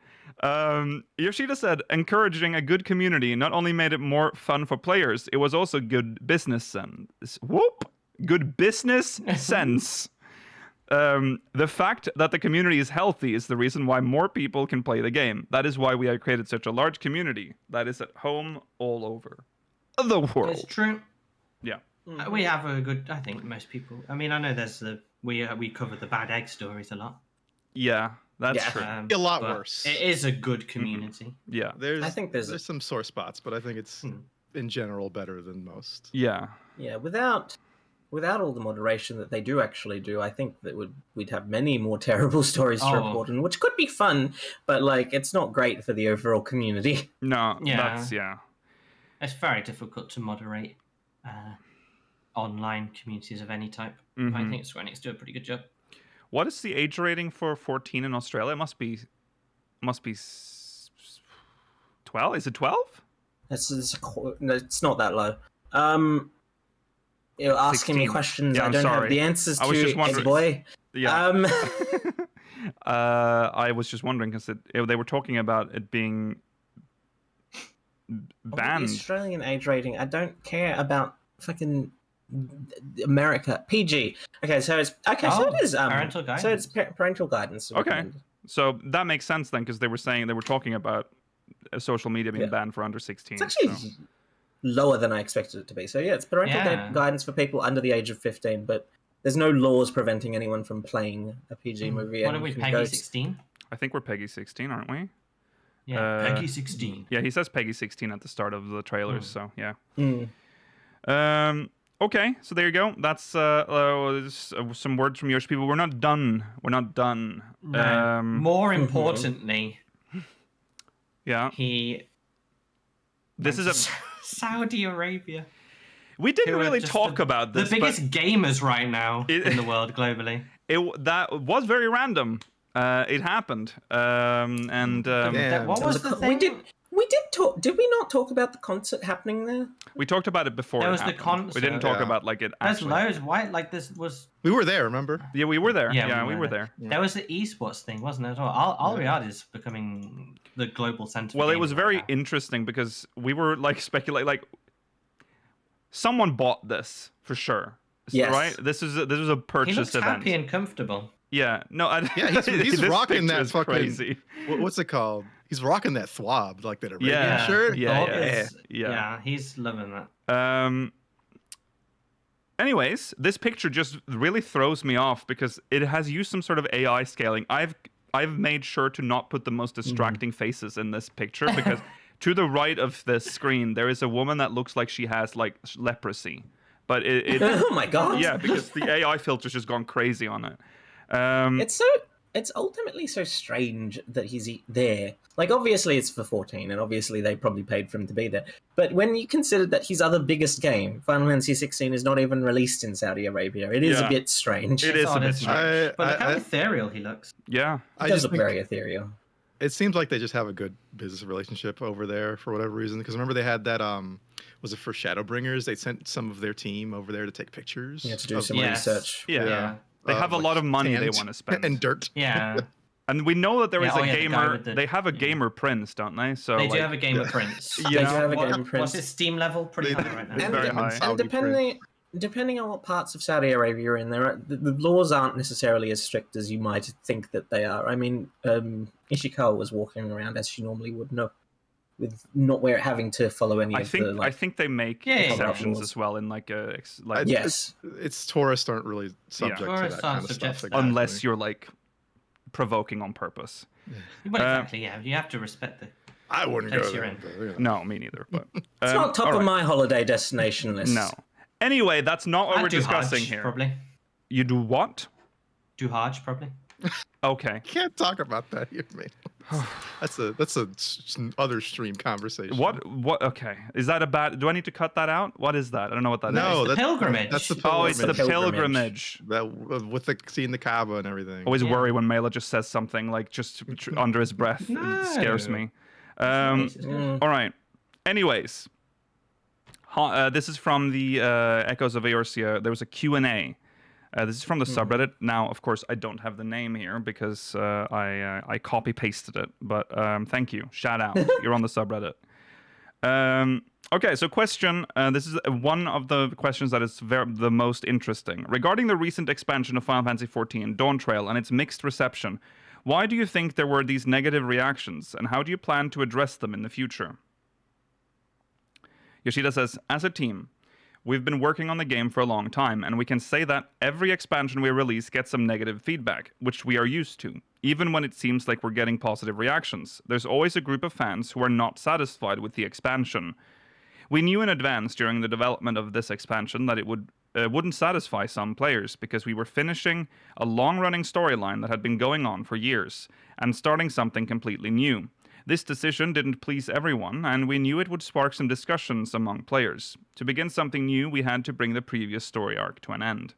Yoshida said, encouraging a good community not only made it more fun for players, it was also good business sense. Whoop! Good business sense. The fact that the community is healthy is the reason why more people can play the game. That is why we have created such a large community that is at home all over the world. It's true. Yeah. We have a good. I think most people. I mean, I know there's we cover the bad egg stories a lot. Yeah, that's Yeah. true. A lot but worse. It is a good community. Yeah. I think there's some sore spots, but I think it's in general better than most. Yeah. Yeah, without all the moderation that they do actually do, I think that we'd have many more terrible stories to report on, which could be fun, but it's not great for the overall community. No, Yeah. that's It's very difficult to moderate online communities of any type. I think Square Enix do a pretty good job. What is the age rating for 14 in Australia? It must be 12. Is it 12? No, it's not that low. You're asking 16. me questions Yeah, I I'm don't sorry. have the answers I was to, just wondering. boy. Yeah. I was just wondering because they were talking about it being The banned. Australian age rating. I don't care about fucking America. PG. Okay, so it's so it is parental guidance. So it's parental guidance. Okay. So that makes sense then, because they were talking about social media being banned for under 16. It's actually lower than I expected it to be. So yeah, it's parental guidance for people under the age of 15, but there's no laws preventing anyone from playing a PG movie. What are we, Peggy 16? I think we're Peggy 16, aren't we? Yeah, Peggy 16. Yeah, he says Peggy 16 at the start of the trailers, so yeah. Mm. Okay, so there you go. That's some words from Yoshi people. We're not done. We're not done. No. More importantly, yeah. This is a Saudi Arabia. We didn't Who are really just talk about this. The biggest gamers right now in the world globally. That was very random. It happened, and What was the thing? We did talk. Did we not talk about the concert happening there? we talked about it before. There it was the happened. concert. We didn't talk Yeah. about like it. There's Actually. loads. Why? Like this was. We were there, remember? Yeah, we were there. Yeah, Yeah, we were there. There was the esports thing, wasn't it? As well? Al Riyadh is becoming the global center. Well, for it was gaming very right now. interesting because we were like speculating, like someone bought this for sure. Yes. Right. This was a He purchase looks event. happy and comfortable. Yeah. No. Yeah, he's this rocking picture that is fucking. crazy. What's it called? He's rocking that thwob, like that Arabian Yeah. shirt. Yeah. Thought is- yeah. Yeah, he's loving that. Anyways, this picture just really throws me off because it has used some sort of AI scaling. I've made sure to not put the most distracting faces in this picture because to the right of the screen there is a woman that looks like she has like leprosy, but it Oh my god! yeah, because the AI filter's just gone crazy on it. It's ultimately so strange that he's there. Like, obviously it's for 14, and obviously they probably paid for him to be there. But when you consider that his other biggest game, Final Fantasy 16, is not even released in Saudi Arabia, it is a bit strange. It is a odd, bit isn't it? strange. But look how ethereal he looks. Yeah. It does look very ethereal. It seems like they just have a good business relationship over there for whatever reason. Because remember they had that was it for Shadowbringers? They sent some of their team over there to take pictures. You have to do of- some Yes. research. Yeah. They have a like lot of money they sand want to spend. and dirt. Yeah. And we know that there is Yeah, a the guy gamer. with the- They have a gamer prince, don't they? So They do like, have a game of Prince. Yeah. They do have a What- game of Prince. What's his Steam level? Pretty They- high right now. they- And, very on high. Saudi depending on what parts of Saudi Arabia you're in, the laws aren't necessarily as strict as you might think that they are. I mean, Ishikawa was walking around as she normally would, with not having to follow any I of think the. I think they make Yeah, yeah, yeah. exceptions as well in like Yes. It's tourists aren't really subject to Tourists that kind aren't of subject stuff. to that. unless you're like provoking on purpose. But exactly, yeah. You have to respect the. I wouldn't Place go you're there. in. but, you know. No, me neither. But It's not top all of right. my holiday destination list. No. Anyway, that's not what I'd we're do discussing Hajj, here. Probably. You do what? Do Hajj, probably. Okay. Can't talk about that here, man. That's a other stream conversation. What? Okay. Is that a bad? Do I need to cut that out? What is that? I don't know what that is. No, It's the pilgrimage. That's the Oh, pilgrimage. it's the pilgrimage. pilgrimage. That with seeing the Kaaba and everything. Always Yeah. worry when Mela just says something like just under his breath. It scares me. Nice, it's good. All right. Anyways, this is from the Echoes of Eorzea. There was a Q&A. This is from the subreddit. Now, of course, I don't have the name here because I copy-pasted it. But thank you. Shout out. You're on the subreddit. Okay, so question. This is one of the questions that is the most interesting. Regarding the recent expansion of Final Fantasy XIV, Dawntrail, and its mixed reception, why do you think there were these negative reactions, and how do you plan to address them in the future? Yoshida says, as a team, we've been working on the game for a long time, and we can say that every expansion we release gets some negative feedback, which we are used to. Even when it seems like we're getting positive reactions, there's always a group of fans who are not satisfied with the expansion. We knew in advance during the development of this expansion that it wouldn't satisfy some players because we were finishing a long-running storyline that had been going on for years and starting something completely new. This decision didn't please everyone, and we knew it would spark some discussions among players. To begin something new, we had to bring the previous story arc to an end.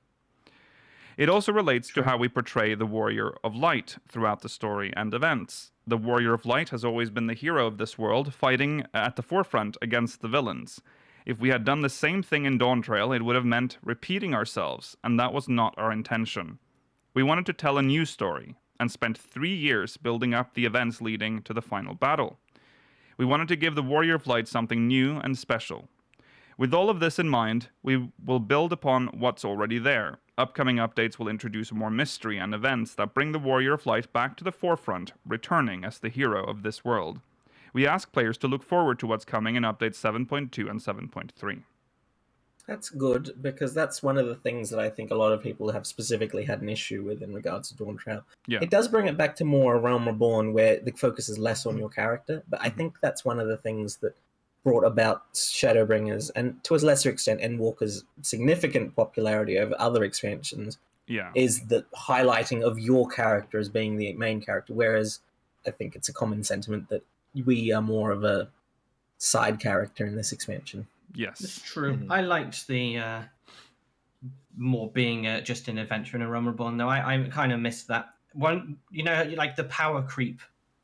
It also relates to how we portray the Warrior of Light throughout the story and events. The Warrior of Light has always been the hero of this world, fighting at the forefront against the villains. If we had done the same thing in Dawntrail, it would have meant repeating ourselves, and that was not our intention. We wanted to tell a new story, and spent 3 years building up the events leading to the final battle. We wanted to give the Warrior of Light something new and special. With all of this in mind, we will build upon what's already there. Upcoming updates will introduce more mystery and events that bring the Warrior of Light back to the forefront, returning as the hero of this world. We ask players to look forward to what's coming in updates 7.2 and 7.3. That's good, because that's one of the things that I think a lot of people have specifically had an issue with in regards to Dawntrail. Yeah. It does bring it back to more Realm Reborn, where the focus is less on your character, but I think that's one of the things that brought about Shadowbringers, and to a lesser extent Endwalker's significant popularity over other expansions, is the highlighting of your character as being the main character, whereas I think it's a common sentiment that we are more of a side character in this expansion. Yes. It's true. I liked the more being just an adventure in a Realm Reborn, though. I kind of missed that. One, like the power creep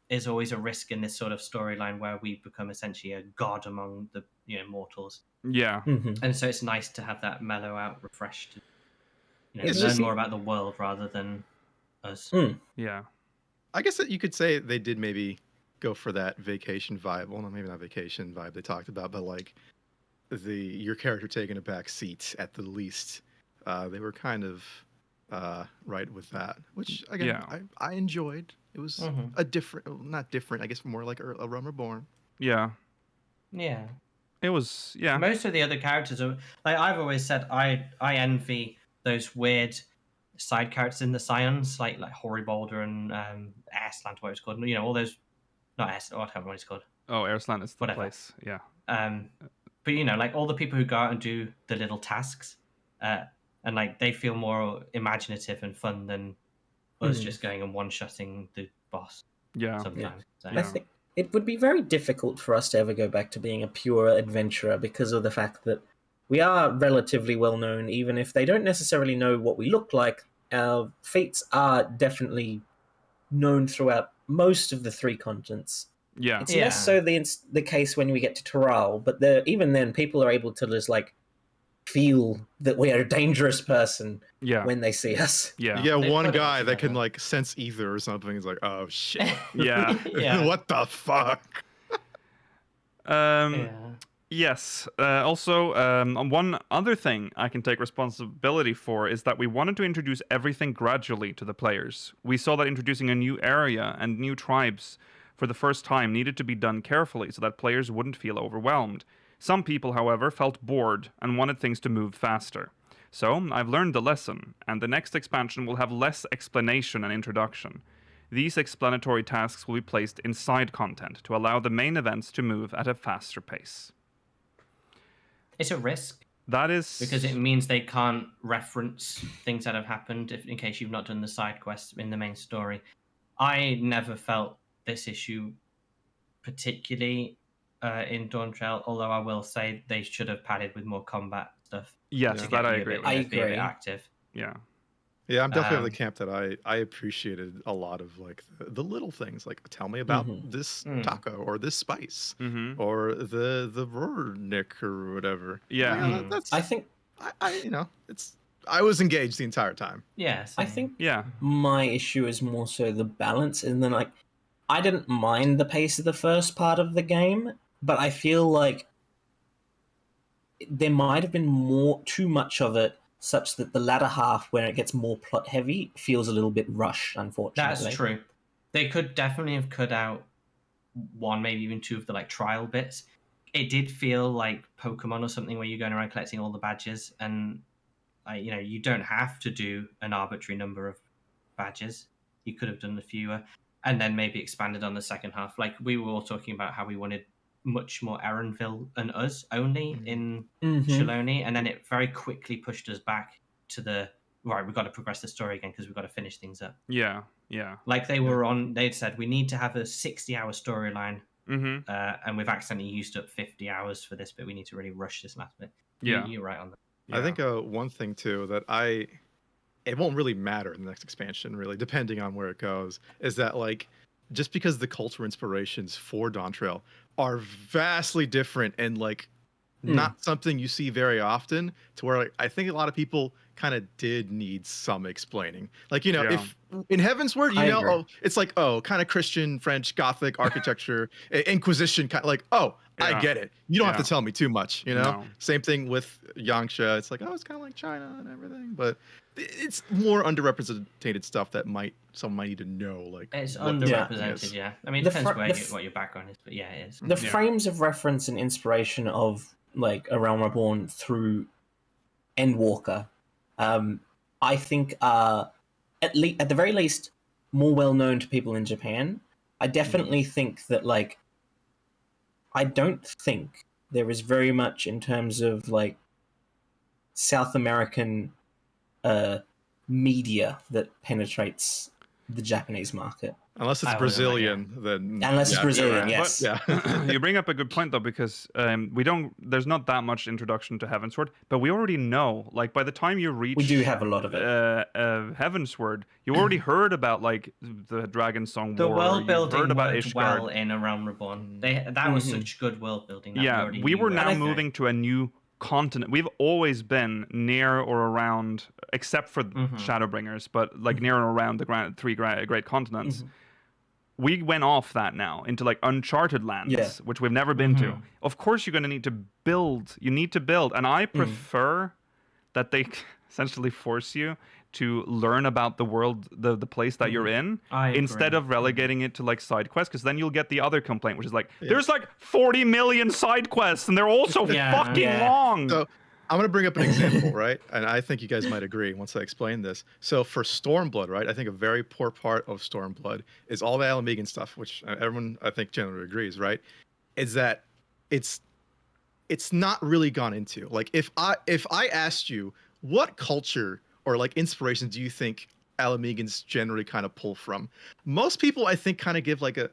is always a risk in this sort of storyline where we become essentially a god among the mortals. Yeah. And so it's nice to have that mellow out, refreshed, It's learn just more about the world rather than us. Yeah. I guess that you could say they did maybe go for that vacation vibe. Well, no, maybe not vacation vibe they talked about, but like your character taking a back seat at the least. They were kind of right with that, which again I enjoyed. It was a different, not different, I guess more like a Realm Reborn. Yeah. Yeah. It was, yeah. Most of the other characters are, like I've always said, I envy those weird side characters in the Scions, like Horribolder and Airslant, what it's called. All those, not Airslant, I can't remember what it's called. Oh, Airslant is the Whatever. place, yeah. But like all the people who go out and do the little tasks, and like they feel more imaginative and fun than us just going and one-shotting the boss. Yeah. Sometimes. So. I think it would be very difficult for us to ever go back to being a pure adventurer because of the fact that we are relatively well known, even if they don't necessarily know what we look like. Our feats are definitely known throughout most of the 3 continents. Yeah. It's less so the case when we get to Taral, but even then, people are able to just feel that we are a dangerous person when they see us. Yeah. You get one guy that can sense ether or something. He's like, oh shit. Yeah. What the fuck? Yes. Also, one other thing I can take responsibility for is that we wanted to introduce everything gradually to the players. We saw that introducing a new area and new tribes for the first time needed to be done carefully so that players wouldn't feel overwhelmed. Some people, however, felt bored and wanted things to move faster. So, I've learned the lesson, and the next expansion will have less explanation and introduction. These explanatory tasks will be placed in side content to allow the main events to move at a faster pace. It's a risk. That is because it means they can't reference things that have happened in case you've not done the side quests in the main story. I never felt this issue particularly in Dawntrail, although I will say they should have padded with more combat stuff. Yes, to that get I you agree a with. bit, I be a bit agree. active. Yeah. Yeah, I'm definitely of the Um, camp that I appreciated a lot of like the little things, like tell me about this taco or this spice or the Rornick or whatever. Yeah. Like, that's I think I was engaged the entire time. yeah, I same. think Yeah. my issue is more so the balance, and then like I didn't mind the pace of the first part of the game, but I feel like there might have been too much of it, such that the latter half, where it gets more plot heavy, feels a little bit rushed. Unfortunately, That's true. They could definitely have cut out one, maybe even two of the like trial bits. It did feel like Pokemon or something where you're going around collecting all the badges, and you don't have to do an arbitrary number of badges. You could have done the fewer, and then maybe expanded on the second half. Like we were all talking about how we wanted much more Erenville and us only in Shiloni, and then it very quickly pushed us back to the right. We've got to progress the story again because we've got to finish things up. Yeah. Yeah. Like they'd said we need to have a 60-hour storyline, and we've accidentally used up 50 hours for this bit. We need to really rush this last bit. Yeah. You're right on that. I think one thing too that it won't really matter in the next expansion, really, depending on where it goes, is that like just because the cultural inspirations for Dawntrail are vastly different and like not something you see very often, to where like, I think a lot of people kind of did need some explaining. Like, if in Heavensward, it's like, kind of Christian, French, Gothic architecture, Inquisition, kind of like, I get it. You don't have to tell me too much, No. Same thing with Yangsha. It's like, it's kind of like China and everything, but it's more underrepresented stuff that someone might need to know. Like, it's what the background underrepresented. is. Yeah, I mean, it depends what your background is, but yeah, it is. The frames of reference and inspiration of like A Realm Reborn through Endwalker, I think are at the very least more well known to people in Japan. I definitely think that like I don't think there is very much in terms of like South American media that penetrates the Japanese market. Unless it's Brazilian, then unless it's Brazilian, yes. Yeah. You bring up a good point though, because there's not that much introduction to Heavensward, but we already know, like by the time you reach, we do have a lot of it. Heavensward, you already heard about like the Dragon Song The War. world building heard about worked Ishgard. well in A Realm Reborn. That was such good world building. Yeah, we were now moving to a new continent. We've always been near or around, except for Shadowbringers, but like near or around the three great continents. We went off that now into like uncharted lands, which we've never been to. Of course, you're going to need to build. You need to build, and I prefer that they essentially force you to learn about the world, the place that you're in, instead of relegating it to like side quests, because then you'll get the other complaint, which is like, there's like 40 million side quests, and they're all so fucking long. So I'm going to bring up an example, right? And I think you guys might agree once I explain this. So for Stormblood, right, I think a very poor part of Stormblood is all the Alamegan stuff, which everyone, I think, generally agrees, right? Is that it's not really gone into. Like, if I asked you, what culture or, like, inspiration do you think Alamegans generally kind of pull from? Most people, I think, kind of give, like, a...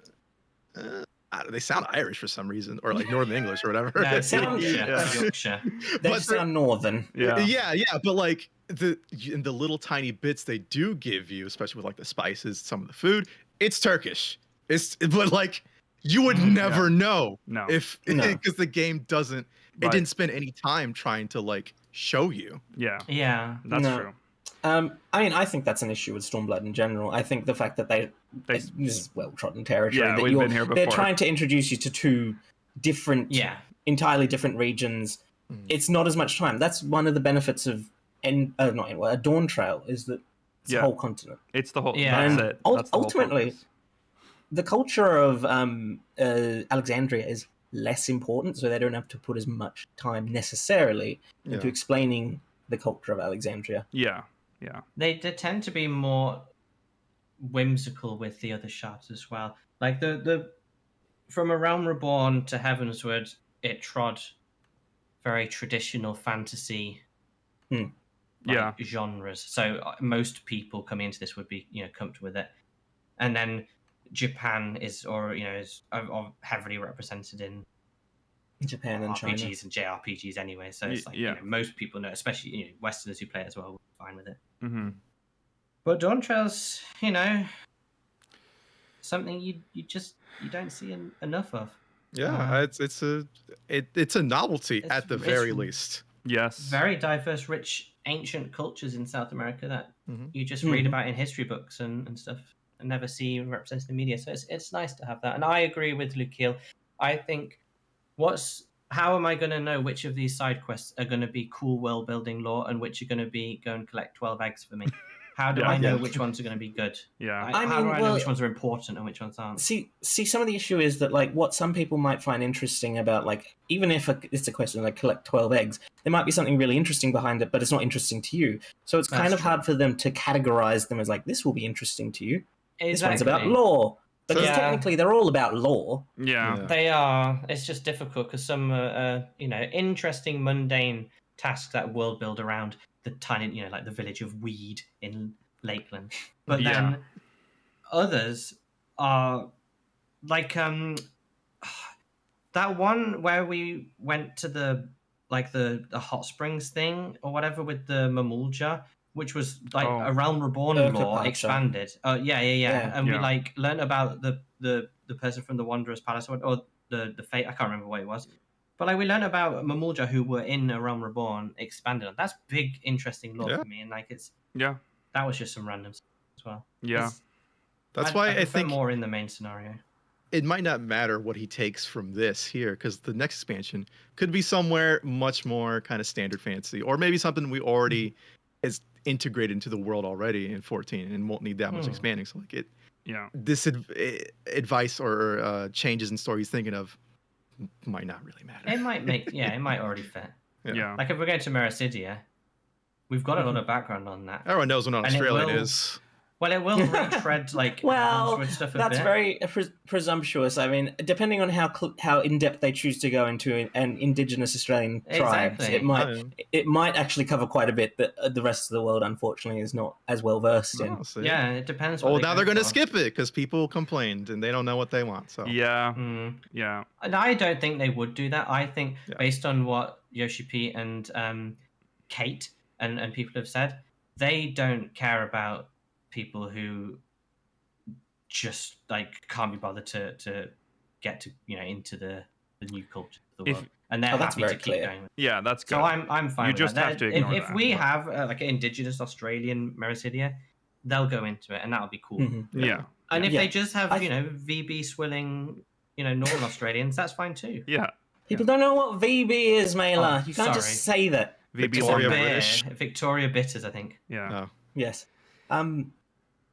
they sound Irish for some reason, or like Northern English or whatever. No, Yorkshire. They sound northern. Yeah. But like in the little tiny bits they do give you, especially with like the spices, some of the food, it's Turkish. But like you would never know because the game doesn't. It didn't spend any time trying to like show you. Yeah, that's true. I mean, I think that's an issue with Stormblood in general. I think the fact that this is well-trodden territory. Yeah, that we've been here before. They're trying to introduce you to two different, entirely different regions. It's not as much time. That's one of the benefits of Dawntrail, is that it's a whole continent. It's the whole. Yeah. That's it. That's the ultimately, the culture of Alexandria is less important, so they don't have to put as much time necessarily into explaining the culture of Alexandria. Yeah. They tend to be more whimsical with the other shards as well. Like the from A Realm Reborn to Heavensward, it trod very traditional fantasy genres. So most people coming into this would be comfortable with it. And then Japan is heavily represented in Japan and China. RPGs and JRPGs anyway. So it's like most people know, especially Westerners who play it as well, will be fine with it. Mm-hmm. But Dawntrail's something you don't see enough of. Yeah, it's a novelty at the very least. Yes. Very diverse, rich, ancient cultures in South America that you just read about in history books and stuff and never see represented in the media. So it's nice to have that. And I agree with Lukiel. I think how am I going to know which of these side quests are going to be cool world building lore and which are going to be go and collect 12 eggs for me? How do I know which ones are going to be good? Yeah. How do I know which ones are important and which ones aren't? See, some of the issue is that like what some people might find interesting about like even if it's a question like collect 12 eggs, there might be something really interesting behind it, but it's not interesting to you. So it's kind of hard for them to categorize them as like this will be interesting to you. Exactly. This one's about lore. Because technically they're all about lore. Yeah. They are. It's just difficult because some interesting mundane tasks that world build around the tiny, like the village of Weed in Lakeland. But then others are like that one where we went to the hot springs thing or whatever with the Mamulja, which was like a Realm Reborn lore expanded. And we like learned about the person from the Wanderer's Palace or the fate. I can't remember what it was. But like we learned about Mamulja who were in a Realm Reborn expanded on. That's big, interesting lore for me, and like that was just some random stuff as well. Yeah, that's why I think more in the main scenario. It might not matter what he takes from this here, because the next expansion could be somewhere much more kind of standard fantasy, or maybe something we already is integrated into the world already in 14 and won't need that much expanding. So like this advice or changes in story he's thinking of might not really matter. It might it might already fit. Yeah. Like if we're going to Mericidia, we've got a lot of background on that. Everyone knows what an Australian is. Well, it will retread like stuff that's very presumptuous. I mean, depending on how in depth they choose to go into an indigenous Australian tribes, it might actually cover quite a bit that the rest of the world, unfortunately, is not as well versed in. Yeah, it depends. Well, now they're going to skip it because people complained and they don't know what they want. So And I don't think they would do that. I think based on what Yoshi-P and Kate and people have said, they don't care about people who just like can't be bothered to get to into the new culture of the world, and they're happy to keep going. Yeah, that's good. So I'm fine. You with just that. have to ignore if we have like an indigenous Australian Mericidia, they'll go into it, and that'll be cool. Yeah. And if they just have VB swilling Northern Australians, that's fine too. Yeah. People don't know what VB is, Mela. You can't just say that. Victoria British. Victoria Bitters, I think. Yeah. Yes.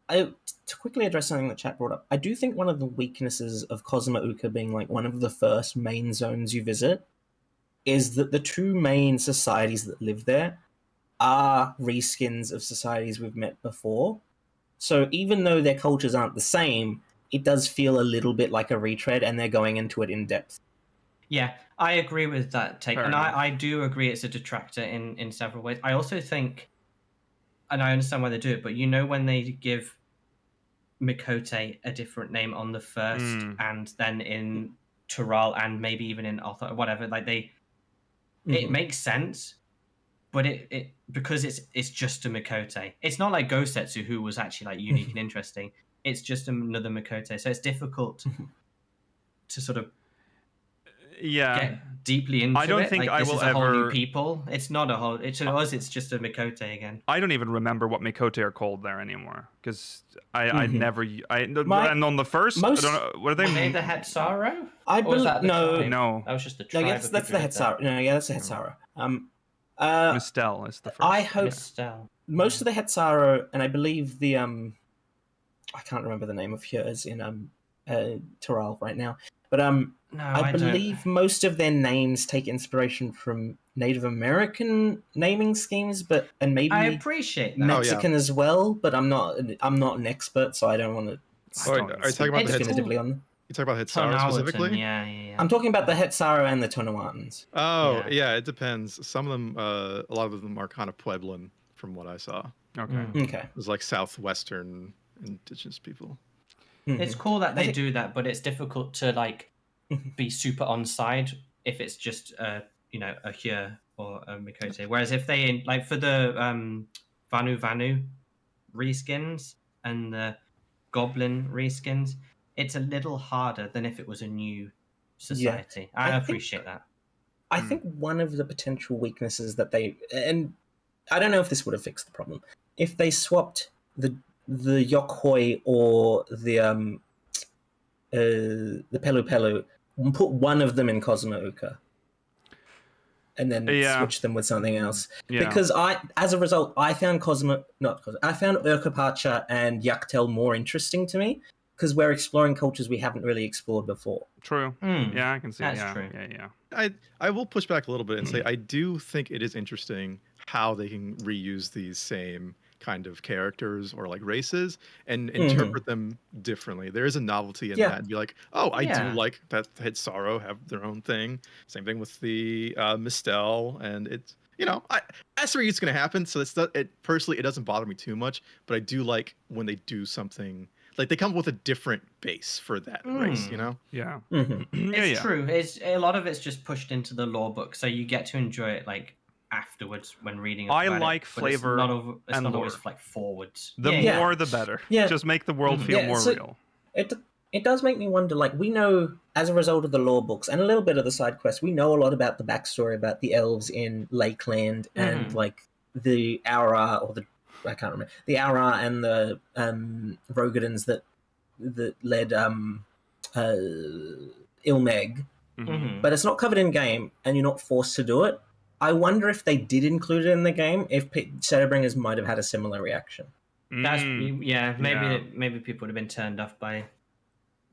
To quickly address something that chat brought up, I do think one of the weaknesses of Cosma Uka being like one of the first main zones you visit is that the two main societies that live there are reskins of societies we've met before. So even though their cultures aren't the same, it does feel a little bit like a retread, and they're going into it in depth. Yeah, I agree with that take. And I do agree it's a detractor in several ways. I also think, and I understand why they do it, but when they give Mikote a different name on the first and then in Tural and maybe even in Althor, whatever, like it makes sense, but it because it's just a Mikote. It's not like Gosetsu, who was actually like unique and interesting. It's just another Mikote. So it's difficult to sort of get deeply into it. I don't think like, I will a ever. Whole new people. It's not a whole. To us, it's just a Mikote again. I don't even remember what Mikote are called there anymore because I never. And on the first, I don't know, what are they? Were they the Hetsaro? No. That was just the tribe. No, that's the Hetsaro. No, yeah, that's the Hetsaro. Mistel is the first. I hope Mistel. Most of the Hetsaro, and I believe the I can't remember the name of yours in Tural right now, but I believe most of their names take inspiration from Native American naming schemes, and maybe I appreciate that. Mexican as well. But I'm not an expert, so I don't want to. Are you talking about definitively on them. You talk about Hitsaro Tonawatan, specifically? Yeah. I'm talking about the Hetsaro and the Tonawatans. Oh, yeah, it depends. Some of them, a lot of them are kind of Pueblan, from what I saw. Okay. Okay. It was like southwestern indigenous people. It's cool that they do that, but it's difficult to like be super on side if it's just a Hyur or a Mikote. Whereas if they like for the Vanu reskins and the Goblin reskins, it's a little harder than if it was a new society. I appreciate that. I think one of the potential weaknesses that and I don't know if this would have fixed the problem, if they swapped the Yokhoi or the Pelu Pelu and put one of them in Cosmouka and then switch them with something else. Yeah. Because as a result, I found Urkapacha and Yaktel more interesting to me because we're exploring cultures we haven't really explored before. True. Yeah, I can see. That's true. Yeah. I will push back a little bit and say I do think it is interesting how they can reuse these same kind of characters or like races and interpret them differently. There is a novelty in that. And be like, oh, I do like that Hitsaro have their own thing. Same thing with the Mistel, and it's that's where it's going to happen. So personally, it doesn't bother me too much. But I do like when they do something like they come up with a different base for that race. Yeah. It's true. A lot of it's just pushed into the lore book, so you get to enjoy it like afterwards when reading about I like flavor it's and not lore. always like forwards. The more the better. Yeah. Just make the world feel more real. It does make me wonder, like, we know, as a result of the lore books and a little bit of the side quests, we know a lot about the backstory about the elves in Lakeland and, like, the Aura, or I can't remember, the Aura and the Rogadins that led Ilmeg. But it's not covered in-game, and you're not forced to do it. I wonder if they did include it in the game, if Shadowbringers might have had a similar reaction. That's maybe people would have been turned off by.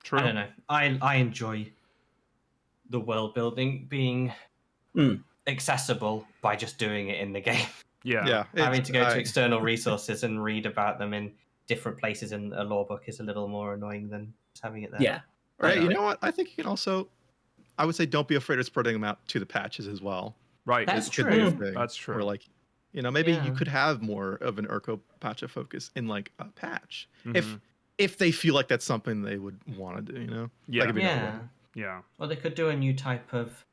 True. I don't know. I enjoy the world building being accessible by just doing it in the game. Yeah. Having to go to external resources and read about them in different places in a lore book is a little more annoying than just having it there. Yeah. Right. You know what? I think you can also, I would say, don't be afraid of spreading them out to the patches as well. Right. That's It could be a true. thing. That's true. Or like, maybe you could have more of an Urko Pacha focus in like a patch if they feel like that's something they would want to do. Yeah. That could be another one. Yeah. Or they could do a new type of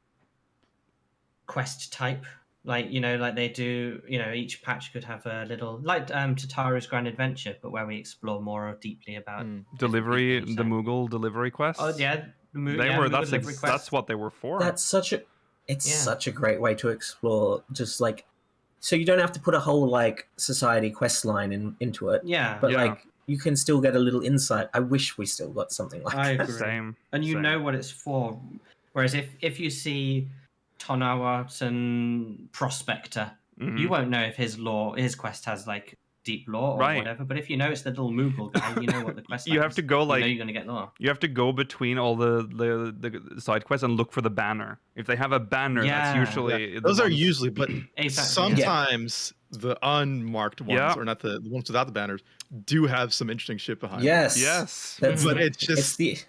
quest type. Like, like they do, each patch could have a little, like Tataru's Grand Adventure, but where we explore more deeply about Delivery, people, the Moogle delivery quests. Oh yeah, That's what they were for. That's such a great way to explore, just like, so you don't have to put a whole like society quest line into it. Yeah. But like you can still get a little insight. I wish we still got something like I that. agree. Same. And you Same. know what it's for. Whereas if you see Tonawatan Prospector, you won't know if his quest has like deep lore or whatever. But if you know it's the little Moogle guy, you know what the quest. You have to go like you're going to get lore. You have to go between all the side quests and look for the banner. If they have a banner, that's usually those are usually, but Exactly, sometimes the unmarked ones, or not the ones without the banners, do have some interesting shit behind them. Yes. But it's just it's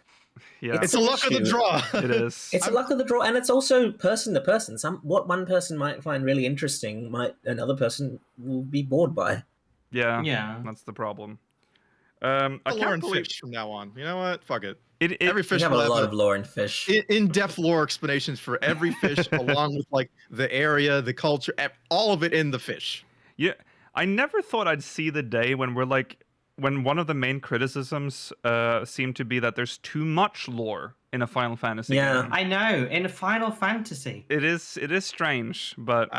a luck of the draw. It is. It's a luck of the draw, and it's also person to person. What one person might find really interesting, another person will be bored by. Yeah. That's the problem. I can't believe fish from now on. You know what? Fuck it. Every fish we have a lot of lore in fish. In-depth lore explanations for every fish, along with like the area, the culture, all of it in the fish. Yeah, I never thought I'd see the day when when one of the main criticisms seemed to be that there's too much lore in a Final Fantasy game. I know, in a Final Fantasy. It is strange, but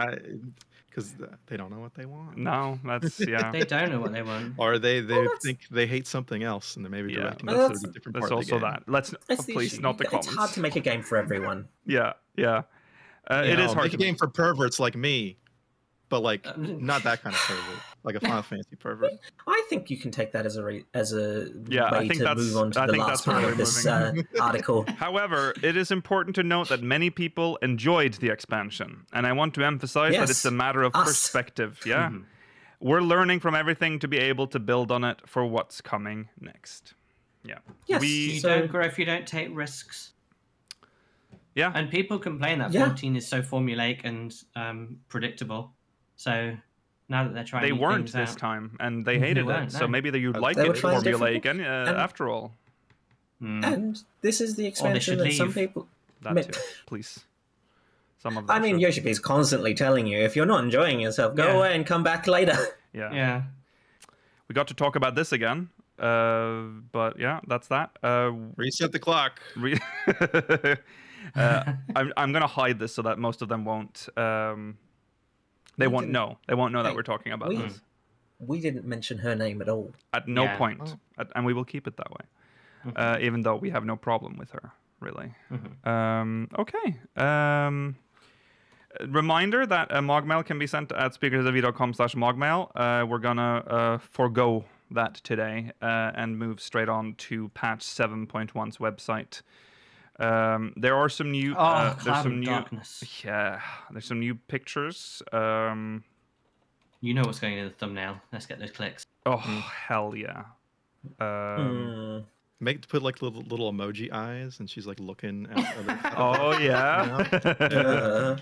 because they don't know what they want. No, that's They don't know what they want, or they think they hate something else, and they maybe directing us to a different part that's of the also game. that. Let's please not the comments. It's hard to make a game for everyone. Yeah. It is hard make to a game for perverts like me, but like not that kind of pervert, like a Final Fantasy pervert. I think you can take that as a way I think to move on to the last part of this article. However, it is important to note that many people enjoyed the expansion, and I want to emphasize that it's a matter of perspective. Yeah, we're learning from everything to be able to build on it for what's coming next. Yeah. Yes. You don't grow if you don't take risks. Yeah. And people complain that 14 is so formulaic and predictable. So now that they're trying, they new weren't things this out, time, and they hated it. So maybe you'd like They it were trying formulaic, different and after all. And this is the expansion that some people. That too, please. Some of them. I mean, Yoshi-P is constantly telling you, if you're not enjoying yourself, go away and come back later. Yeah. We got to talk about this again, but yeah, that's that. Reset the clock. I'm gonna hide this so that most of them won't. They won't know. They won't know that we're talking about this. We didn't mention her name at all. At no point, and we will keep it that way, even though we have no problem with her, really. Okay. Reminder that Mogmail can be sent at speakersv.com/mogmail. We're gonna forgo that today and move straight on to patch 7.1's website. There are some new. There's some new. Darkness. Yeah, there's some new pictures. You know what's going in the thumbnail. Let's get those clicks. Oh hell yeah! Put like little emoji eyes, and she's like looking at. Oh yeah.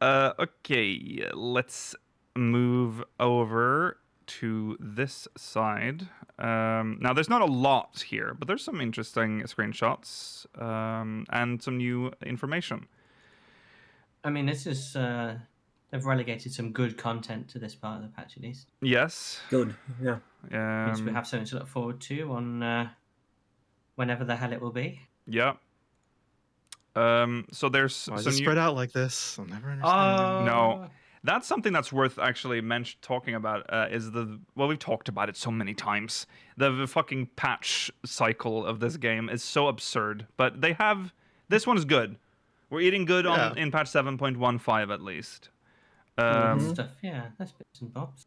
Okay, let's move over to this side. Now, there's not a lot here, but there's some interesting screenshots and some new information. I mean, this is they've relegated some good content to this part of the patch, at least. Yes. Good. Yeah. Means we have something to look forward to on whenever the hell it will be. Yeah. So there's some new... spread out like this. I'll never understand. No. That's something that's worth actually talking about. We've talked about it so many times. The fucking patch cycle of this game is so absurd. But this one is good. We're eating good in patch 7.15 at least. Stuff, yeah. That's bits and bobs.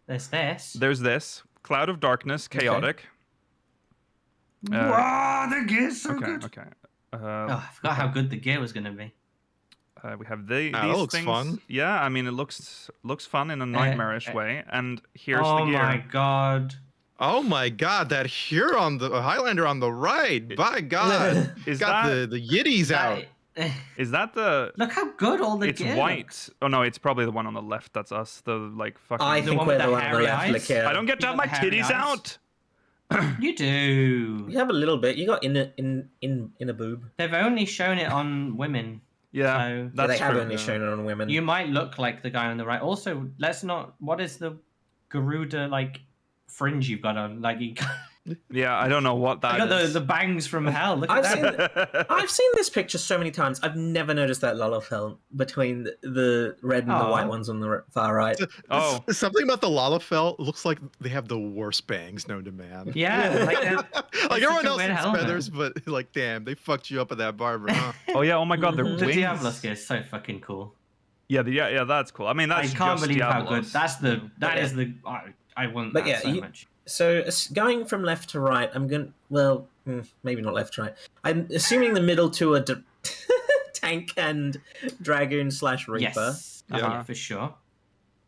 There's this. There's this Cloud of Darkness, chaotic. Wow, the gear's so good. Okay. I forgot how good the gear was going to be. We have these looks things. Fun. Yeah, I mean it looks fun in a nightmarish way. And here's the gear. Oh my god! Oh my god! That Huron, the Highlander on the right. By God, Is got that the Yiddies out. Is that the? Look how good all the it's gear white. looks. Oh no, it's probably the one on the left. That's us. The like fucking. I think we're the one on the left. Look here. I don't get to have my hairy titties eyes. out. You do. You have a little bit. You got in a boob. They've only shown it on women. Yeah, So that's They have true. only shown it on women. you might look like the guy on the right. Also, let's not. What is the Garuda like fringe you've got on? Like you Yeah, I don't know what that got is. the bangs from hell. Look at I've seen this picture so many times. I've never noticed that Lalafell between the red and the white ones on the far right. Oh. Something about the Lalafell looks like they have the worst bangs known to man. Yeah, Like everyone such a else weird has helmet. feathers, but like, damn, they fucked you up at that barber, huh? Oh yeah. Oh my God, they're the wings. Diablos gear is so fucking cool. Yeah, yeah, that's cool. I mean, that's I can't just believe how good. Diablos. That is the. I want But that yeah, so much. So going from left to right, I'm going. Well, maybe not left to right. I'm assuming the middle two are tank and dragoon / reaper. Yes, yeah, for sure.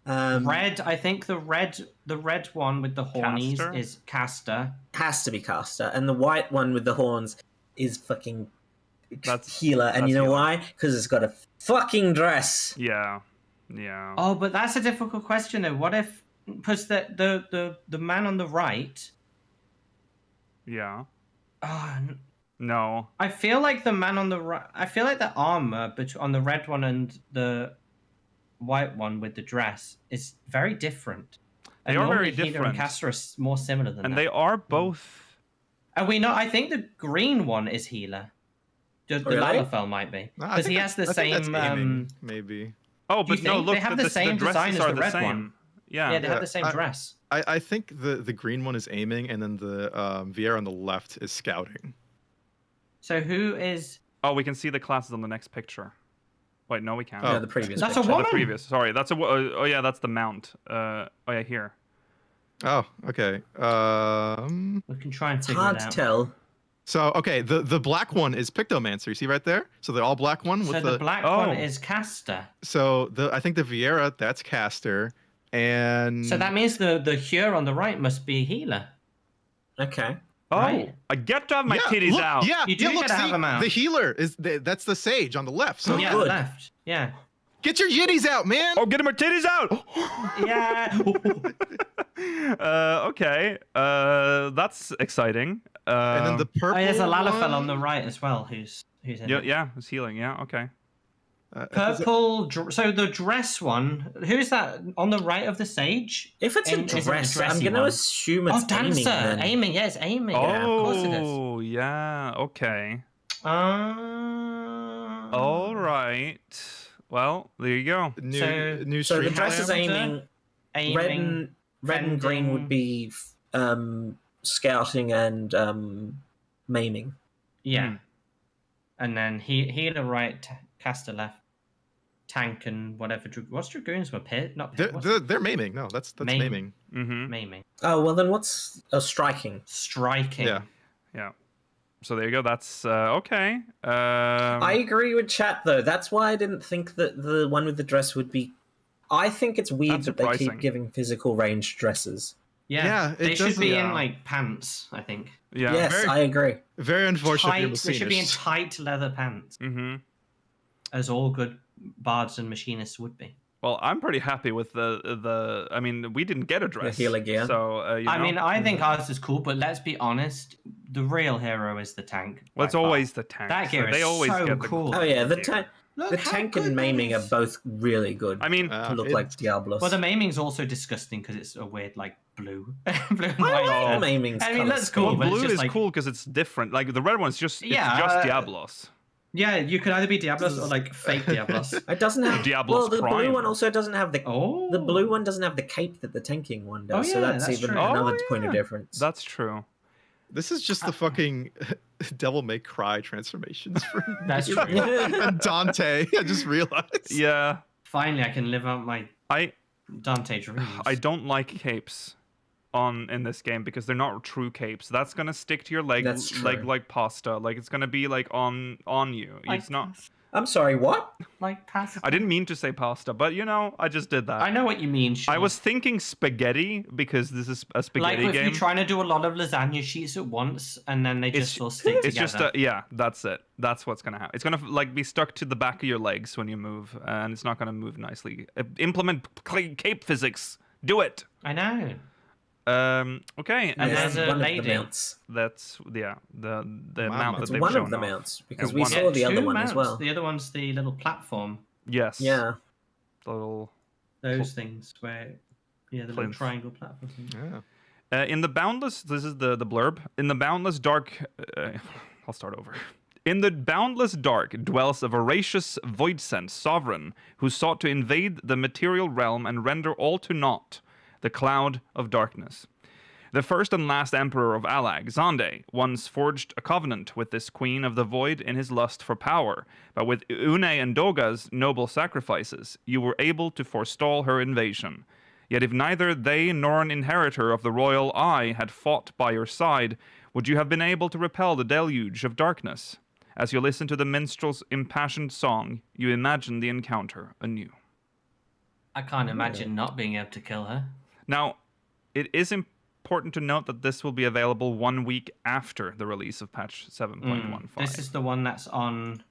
Red, I think the red one with the hornies Caster? is caster. Has to be caster, and the white one with the horns is fucking That's healer. And that's you know healer. why? Because it's got a fucking dress. Yeah. Oh, but that's a difficult question though. What if because the man on the right? Yeah. Oh, No. I feel like the man on the right. I feel like the armor on the red one and the white one with the dress is very different. They And are normally very Healer different. and Caster are more similar than And that. they are both. Are we not? I think the green one is healer. The Really? Lalafell might be No, I because he think has the I think that's same. aiming, maybe. Oh, Do you but no, think? look, They have the same dresses design as are the red same. one. Yeah. Yeah, they have the same I- dress. I think the green one is aiming, and then the Vieira on the left is scouting. So who is? Oh, we can see the classes on the next picture. Wait, no, we can't. No, the previous. That's a picture. Oh, woman. the previous. Sorry, that's a. Oh yeah, that's the mount. Oh yeah, here. Oh, okay. We can try and It's figure hard it to out. tell. So okay, the black one is Pictomancer. You see right there? So the all black one with So the black Oh. one is caster. So I think the Vieira, that's caster, and So that means the Hure on the right must be healer. Okay. Oh, Right. I get to have my titties look, out. Yeah, You do look, gotta have see, them out. the healer that's the sage on the left. So Yeah, good. left. Yeah. get your yitties out, man. Oh, getting my titties out. Yeah. Okay. That's exciting. And then the purple. Oh, there's a Lalafell one, on the right as well, who's in Yeah, it. yeah, it's healing. Yeah, okay. Purple. So the dress one. Who's that on the right of the sage? If it's a Is it the dress, I'm dressy going to one? assume it's Oh, dancer. aiming. Then. Aiming. Yes, aiming. Oh, Yeah, of course it is. yeah. Okay. Uh, All right. Well, there you go. New So the stream dress is plan. aiming. Red and green would be scouting and maiming. Yeah. And then healer right, caster left, tank and whatever. What's dragoons were pit? Not pit. They're maiming. No, that's maiming. Mm-hmm. Maiming. Oh well, then what's striking? Striking. Yeah. Yeah. So there you go. That's okay. I agree with chat though. That's why I didn't think that the one with the dress would be. I think it's weird that they Unsurprising. keep giving physical range dresses. Yeah, They it should be doesn't- in like pants, I think. Yeah. Yes, I agree. Very unfortunate. Tight, for they should be in machinists. tight leather pants, Mm-hmm. as all good bards and machinists would be. Well, I'm pretty happy with the. I mean, we didn't get a dress. healer gear. So you know. I mean, I think ours is cool, but let's be honest, the real hero is the tank. well, it's by far. always the tank. That gear they is always so get the cool. Oh yeah, the gear. Look the how tank good and that maiming are is. both really good. I mean, to look like Diablos. Well, the maiming's also disgusting because it's a weird, like, blue and I white. like the maiming's I mean, colour that's cool, well, scheme. but it's blue just is like- cool because it's different. Like the red one's just Yeah, it's just Diablos. Yeah, you could either be Diablos or like fake Diablos. It doesn't have. Diablos well, the blue Prime. one also doesn't have the. Oh, The blue one doesn't have the cape that the tanking one does, Oh, so yeah, that's that's even true. another Oh, point of yeah. difference. That's true. This is just the fucking Devil May Cry transformations for That's true. and Dante. I just realized. Yeah, Finally, I can live out my I Dante dreams. I don't like capes in this game because they're not true capes. That's gonna stick to your leg That's true. like pasta. Like it's gonna be like on you. Like It's not. I'm sorry, what? like pasta. I didn't mean to say pasta, but you know, I just did that. I know what you mean. Sure. I was thinking spaghetti because this is a like spaghetti if game. you're trying to do a lot of lasagna sheets at once, and then they just all stick It's together. just yeah, that's it. That's what's gonna happen. It's gonna like be stuck to the back of your legs when you move, and it's not gonna move nicely. Implement cape physics. Do it. I know. Okay, And and there's then a one lady. of the mounts. that's the Wow. mount that It's they've One shown of the off. mounts, because Yeah, we one saw of- the other Two one as mounts. well. The other one's the little platform. Yes. Yeah. The little. Those things where, yeah, the little Plinth. triangle platform thing. Yeah. In the boundless, this is the blurb. In the boundless dark, I'll start over. In the boundless dark dwells a voracious void-sent sovereign who sought to invade the material realm and render all to naught, the cloud of darkness. The first and last emperor of Alag, Zande, once forged a covenant with this queen of the void in his lust for power, but with Une and Doga's noble sacrifices, you were able to forestall her invasion. Yet if neither they nor an inheritor of the royal eye had fought by your side, would you have been able to repel the deluge of darkness? As you listen to the minstrel's impassioned song, you imagine the encounter anew. I can't imagine not being able to kill her. Now, it is important to note that this will be available 1 week after the release of patch 7.15. This is the one that's on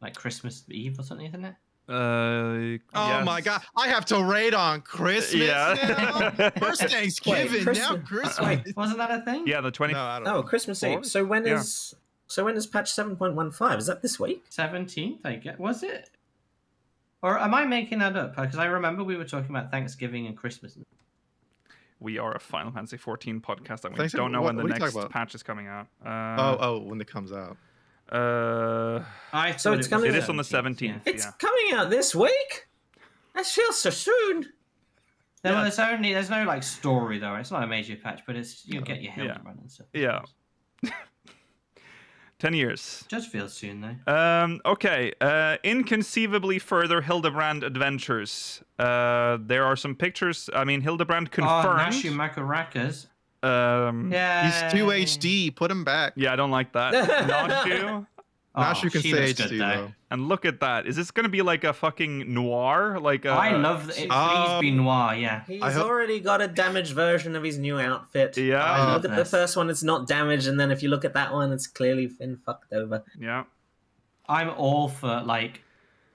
like Christmas Eve or something, isn't it? Oh yes. my god, I have to raid on Christmas Yeah. now? First Thanksgiving, now Christmas- Christmas. Wasn't that a thing? Yeah, the 20. No, I don't Oh, know. Christmas Eve. Fourth? So when Yeah. is patch 7.15? Is that this week? 17th, I guess. Was it? Or am I making that up? Because I remember we were talking about Thanksgiving and Christmas. We are a Final Fantasy 14 podcast, and we Thanks- don't know what- when the what are you next talking about? patch is coming out. When it comes out. I So thought it's it was coming- It is on the 17th, 17th. yeah. It's Yeah. coming out this week. That feels so soon. There's no like story though. It's not a major patch, but it's you'll get your hill Yeah. run and stuff. Yeah. 10 years. Just feels soon though. Okay. Inconceivably further Hildebrand adventures. There are some pictures. I mean, Hildebrand Oh, confirmed. Nashu Makarakas. Yeah, Yeah. He's 2 HD. Put him back. I don't like that. Nashu. Nashu can she say looks good, HD though. And look at that. Is this going to be like a fucking noir? Like a... I love it. Please be noir, yeah. He's hope- already got a damaged version of his new outfit. Yeah. I If you love look at the this. first one, it's not damaged, and then if you look at that one, it's clearly been fucked over. Yeah. I'm all for like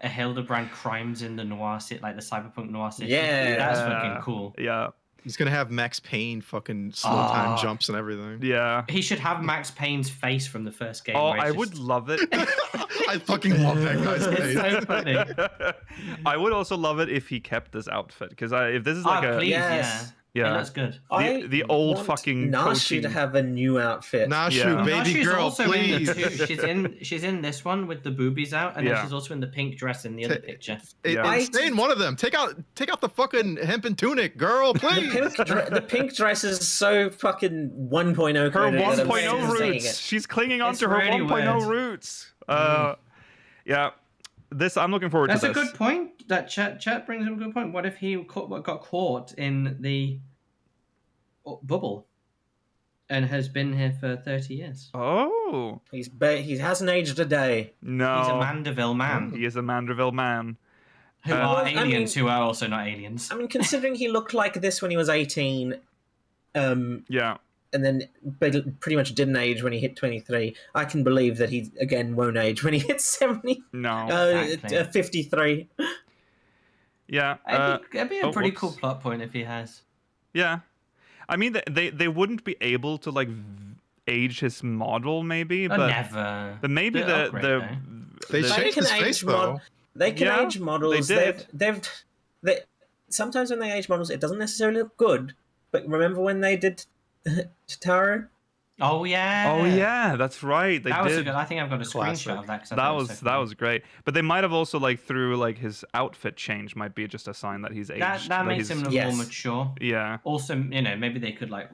a Hildebrand crimes in the noir city, like the cyberpunk noir city. Yeah. That's fucking cool. Yeah. He's gonna have Max Payne fucking slow time jumps and everything. Yeah. He should have Max Payne's face from the first game. Oh, where it's I just- would love it. I fucking love that guy's It's face. so funny. I would also love it if he kept this outfit, because if this is like Oh, a... please, Yes. yeah. It Yeah. looks good. The old want fucking Nashu coaching- to have a new outfit. Nashu, Yeah. baby Nashu's girl, also please. in the she's in this one with the boobies out, and Yeah. then she's also in the pink dress in the other picture. Yeah. Stay in one of them. Take out the fucking hempen tunic, girl, please. The pink dress is so fucking 1.0 Her coded that I'm 1.0 saying roots. it. She's clinging on It's to her really 1.0 weird. roots. Yeah. This, I'm looking forward That's to a this. good point. That chat brings up a good point. What if he got caught in the bubble and has been here for 30 years? Oh. He hasn't aged a day. No. He's a Mandeville man. He is a Mandeville man. Who are I aliens who are also not aliens. I mean, considering he looked like this when he was 18, Yeah. and then pretty much didn't age when he hit 23, I can believe that he, again, won't age when he hits 70. No. Exactly. 53. Yeah. It'd be a pretty whoops. cool plot point if he has. Yeah. I mean, they wouldn't be able to like age his model, maybe, Oh, but never. but maybe They'll upgrade, though. They the- changed his face though. They can Yeah, age models. they did. Sometimes when they age models, it doesn't necessarily look good. But remember when they did Tataru? Oh yeah. Oh yeah, that's right. They That was a did. good. I think I've got a Classic. screenshot of that. 'cause I That thought it was so that funny. was great. But they might have also like through like his outfit change might be just a sign that he's aged. That makes he's- him look Yes. more mature. Yeah. Also, maybe they could like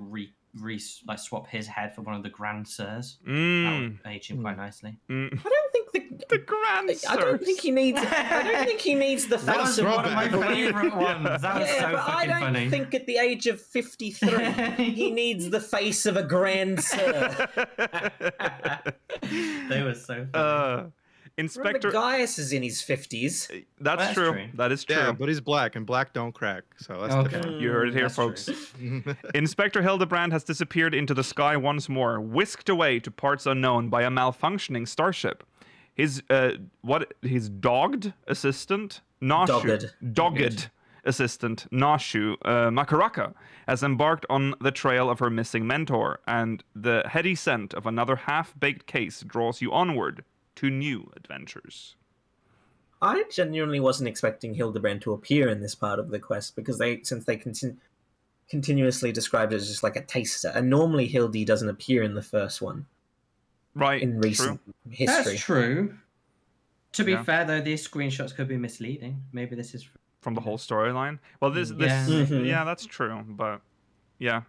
like swap his head for one of the Grand Sirs. That Mm. would age him quite nicely. Mm. I don't think The Grand I don't think he needs. I don't think he needs the That was face of one One of my favorite ones. That was Yeah, so but I fucking don't funny. think at the age of 53 he needs the face of a Grand Sir. They were so funny. Remember, Inspector. Gaius is in his 50s. That's That's true. true. That is true. Yeah, but he's black, and black don't crack, so that's Okay. different. You heard it here, That's folks. true. Inspector Hildebrand has disappeared into the sky once more, whisked away to parts unknown by a malfunctioning starship. His dogged assistant Nashu, dogged assistant Nashu Makaraka has embarked on the trail of her missing mentor, and the heady scent of another half-baked case draws you onward to new adventures. I genuinely wasn't expecting Hildebrand to appear in this part of the quest because since they continuously described it as just like a taster, and normally Hildy doesn't appear in the first one Right. in recent history. That's true. To be Yeah. fair, though, these screenshots could be misleading. Maybe this is. From the whole storyline. Well, this Yeah. Mhm. yeah, that's true, but yeah.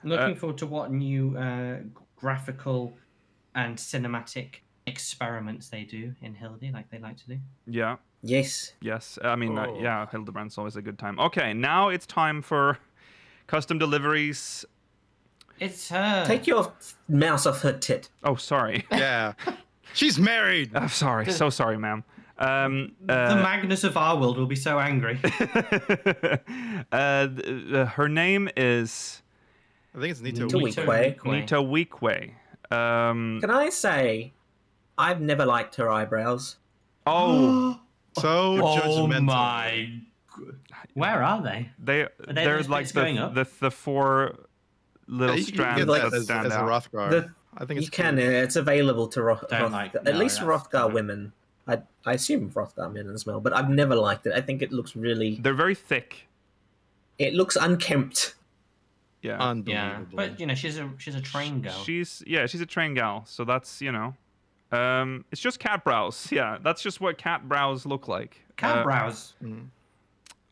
Looking forward to what new graphical and cinematic experiments they do in Hildy, like they like to do. Yeah. Yes. Yes, I mean, Oh. yeah, Hildebrand's always a good time. Okay, now it's time for custom deliveries. It's her. Take your mouse off her tit. Oh, sorry. Yeah, she's married. I'm sorry. So sorry, ma'am. the Magnus of our world will be so angry. Her name is I think it's Nito. Nito Week. Weekwe. Nita Weekwe. Can I say, I've never liked her eyebrows. Oh, So judgmental. my! Where are they? they're those like bits going up? the four little You can strands get like that that as stand a out. Rothgar. I think it's You can. cool. It's available to Don't like- at no, least that's- Rothgar no. women. I assume Rothgar men as well, but I've never liked it. I think it looks really. They're very thick. It looks unkempt. Yeah. Yeah, Unbelievable. but she's a train girl. She's a train gal, so that's it's just cat brows. Yeah, that's just what cat brows look like. Cat brows.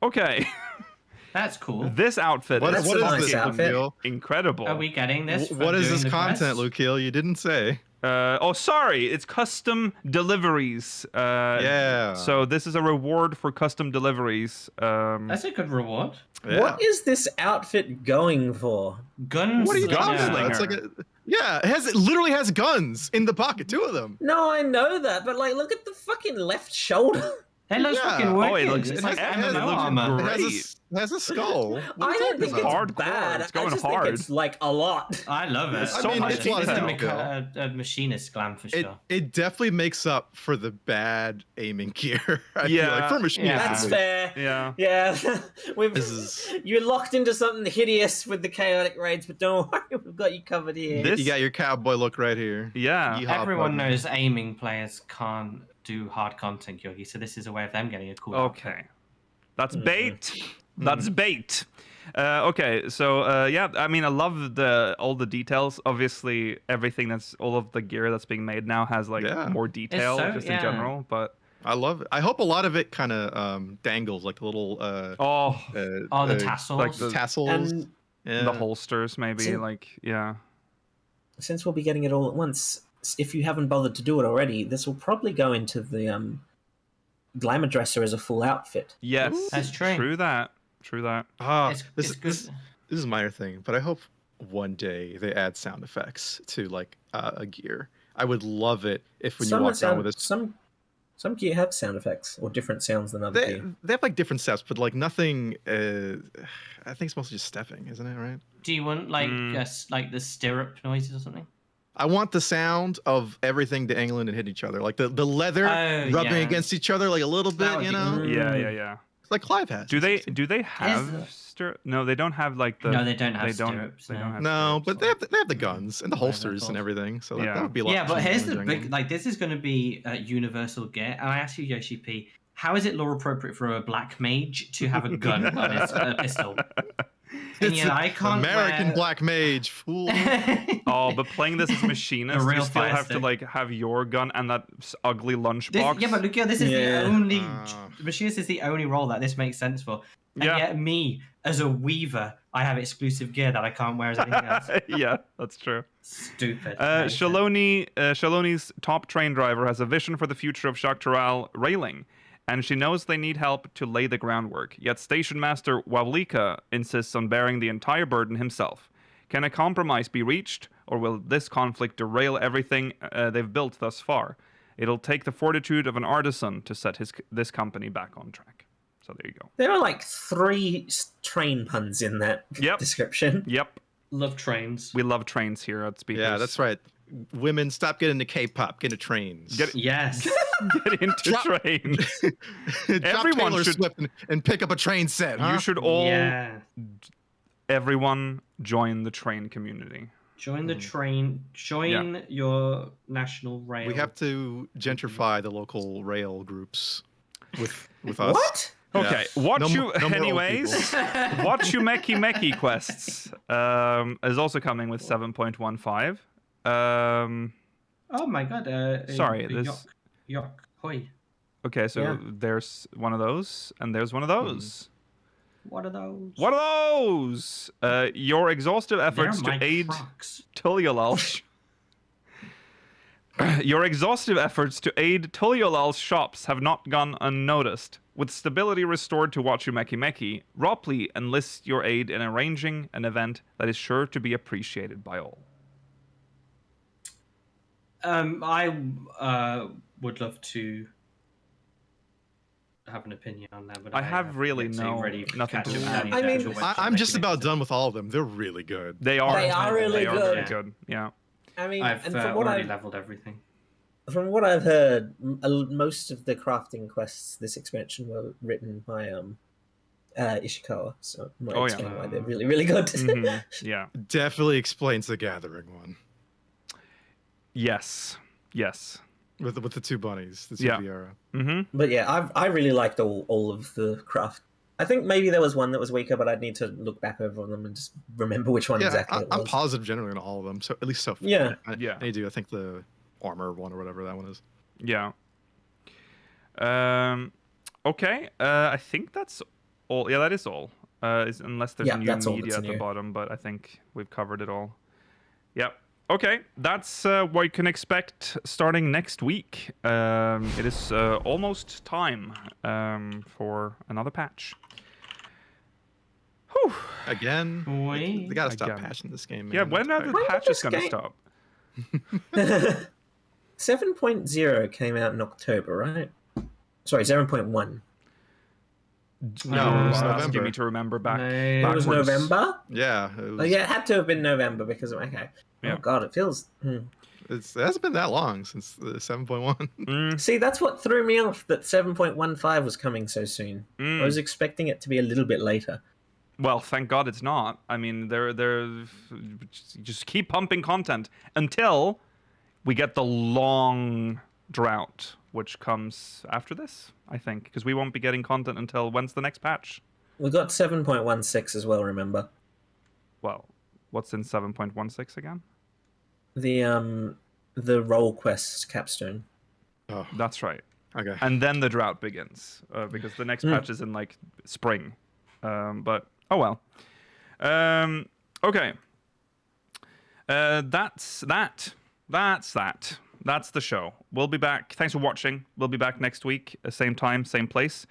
Okay, That's cool. this outfit What That's is a nice this, outfit. Lukiel? incredible. Are we getting this? from What is doing this the content, quest? Lukiel? You didn't say. Sorry, it's custom deliveries. Yeah. So this is a reward for custom deliveries. That's a good reward. Yeah. What is this outfit going for? Guns. What are you Gunslinger. talking about? It's like Yeah, it literally has guns in the pocket, 2 of them. No, I know that, but like, look at the fucking left shoulder. It looks Yeah. fucking Oh, wicked. it looks It's like epic. MMO It looks armor. great. It has a skull. What are I you don't talking think it's about? Hardcore. bad. It's going I just hard. think it's like a lot. I love it. It's so I mean, much it's a lot of It's detail. a machinist glam for sure. It definitely makes up for the bad aiming gear. I feel Yeah. like for machine. Yeah. That's fair. Yeah. Yeah, This is you're locked into something hideous with the chaotic raids, but don't worry, we've got you covered here. This- You got your cowboy look right here. Yeah. Yeehaw Everyone button. knows aiming players can't do hard content, Yogi, so this is a way of them getting a cool outfit. Okay. That's bait. That's bait. Okay, so yeah, I mean, I love all the details. Obviously, all of the gear that's being made now has like Yeah. more detail so- just yeah. in general. But I love it. I hope a lot of it kind of dangles, like the little oh, The tassels. like the- tassels. And Yeah. the holsters maybe See- like yeah. since we'll be getting it all at once, if you haven't bothered to do it already, this will probably go into the glamour dresser as a full outfit. Yes, That's true. True that. True that. Ah, It's this good. is a minor thing, but I hope one day they add sound effects to like a gear. I would love it if when you walk around with a Some gear have sound effects or different sounds than other gear. they have like different steps, but like nothing. I think it's mostly just stepping, isn't it? Right? Do you want like like the stirrup noises or something? I want the sound of everything dangling and hitting each other, like the leather rubbing yeah. against each other, like a little That bit, would you be know, cool. Yeah. like Clive has. Do they have No, they don't have like the. No, they don't have They stirrups, don't no. have No, stirrups, but they have the guns and the Whatever they're holsters and called. everything, so Yeah. that would be a lot. Yeah, but here's the cheaper big than like this is going to be universal gear, and I asked you, Yoshi-P, how is it lore appropriate for a black mage to have a gun on his pistol? And It's yet I can't American wear... black mage fool. Oh, but playing this as machinist, real you still fire have to stick. like have your gun and that ugly This, lunchbox. yeah, but look, this is Yeah. the only Ah. machinist is the only role that this makes sense for. And Yeah. yet me, as a weaver, I have exclusive gear that I can't wear as anything else. Yeah, that's true. Stupid. Shaloni's top train driver has a vision for the future of Shaktaral railing, and she knows they need help to lay the groundwork. Yet Station Master Wawlika insists on bearing the entire burden himself. Can a compromise be reached, or will this conflict derail everything they've built thus far? It'll take the fortitude of an artisan to set this company back on track. So there you go. There are like 3 train puns in that Yep. description. Yep, Love trains. we love trains here at Speakers. Yeah, that's right. Women, stop getting into K-pop, get into trains. Yes. Get into Drop- trains. Drop Everyone Taylor should- Swift and pick up a train set. Huh? You should all, Yeah. everyone, join the train community. Join the train. Join your national rail. We have to gentrify the local rail groups with us. What? Okay, Yeah. watch No you more- no more old anyways. Watch you Meki quests is also coming with 7.15. Oh my god. Sorry, this- Yok. Hoi. Okay, so Yeah. there's one of those, and there's one of those. What are those? What are those? Your exhaustive efforts They're to my aid Crocs. Tuliolal. Your exhaustive efforts to aid Tuliolal's shops have not gone unnoticed. With stability restored to Wachumeki, Ropley enlists your aid in arranging an event that is sure to be appreciated by all. I would love to have an opinion on that, but I have really yet to nothing to catch up with add. any I mean- actual I'm website just about mechanism. done with all of them. They're really good. They are. They are really They are good. very good. Yeah. I mean, I've and from what already I've leveled everything. From what I've heard, most of the crafting quests this expansion were written by Ishikawa, so it might Oh, yeah. explain why they're really, really good. Mhm. Yeah. Definitely explains the gathering one Yes. Yes. with the 2 bunnies. The 2 Yeah. Viera. Mm-hmm. But yeah, I really liked all of the craft. I think maybe there was one that was weaker, but I'd need to look back over them and just remember which one Yeah, exactly it I'm was. positive generally on all of them. So at least so far. Yeah. Yeah. I do. I think the armor one or whatever that one is. Yeah. Okay. I think that's all. Yeah, that is all. Unless there's Yeah, new that's all media that's at the new. bottom, but I think we've covered it all. Yep. Okay, that's what you can expect starting next week. It is almost time for another patch. Whew. Again? Boy. They gotta stop Again. patching this game, man. Yeah, when are It's the bad. patches this going to game- stop? 7.0 came out in October, right? Sorry, 7.1. No, it was Asking November. me to remember back. No. It was backwards. November? Yeah, it was, Oh, yeah, it had to have been November because of... Okay. Yeah. Oh, God, it feels... it hasn't been that long since the 7.1. See, that's what threw me off, that 7.15 was coming so soon. I was expecting it to be a little bit later. Well, thank God it's not. I mean, they're just keep pumping content until we get the long drought, which comes after this, I think, because we won't be getting content until when's the next patch? We got 7.16 as well, remember? Well, what's in 7.16 again? The role quest capstone. Oh, That's right. okay. And then the drought begins because the next patch is in like spring. But oh well. Okay. That's that. That's the show. We'll be back. Thanks for watching. We'll be back next week, same time, same place.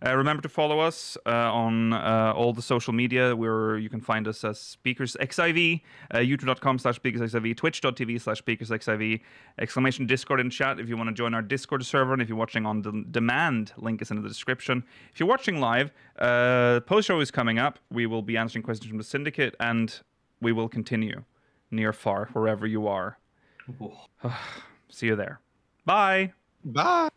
Remember to follow us on all the social media where you can find us as SpeakersXIV, youtube.com/SpeakersXIV, twitch.tv/SpeakersXIV, exclamation Discord in chat if you want to join our Discord server, and if you're watching on demand, link is in the description. If you're watching live, post-show is coming up. We will be answering questions from the Syndicate, and we will continue near, far, wherever you are. See you there. Bye. Bye.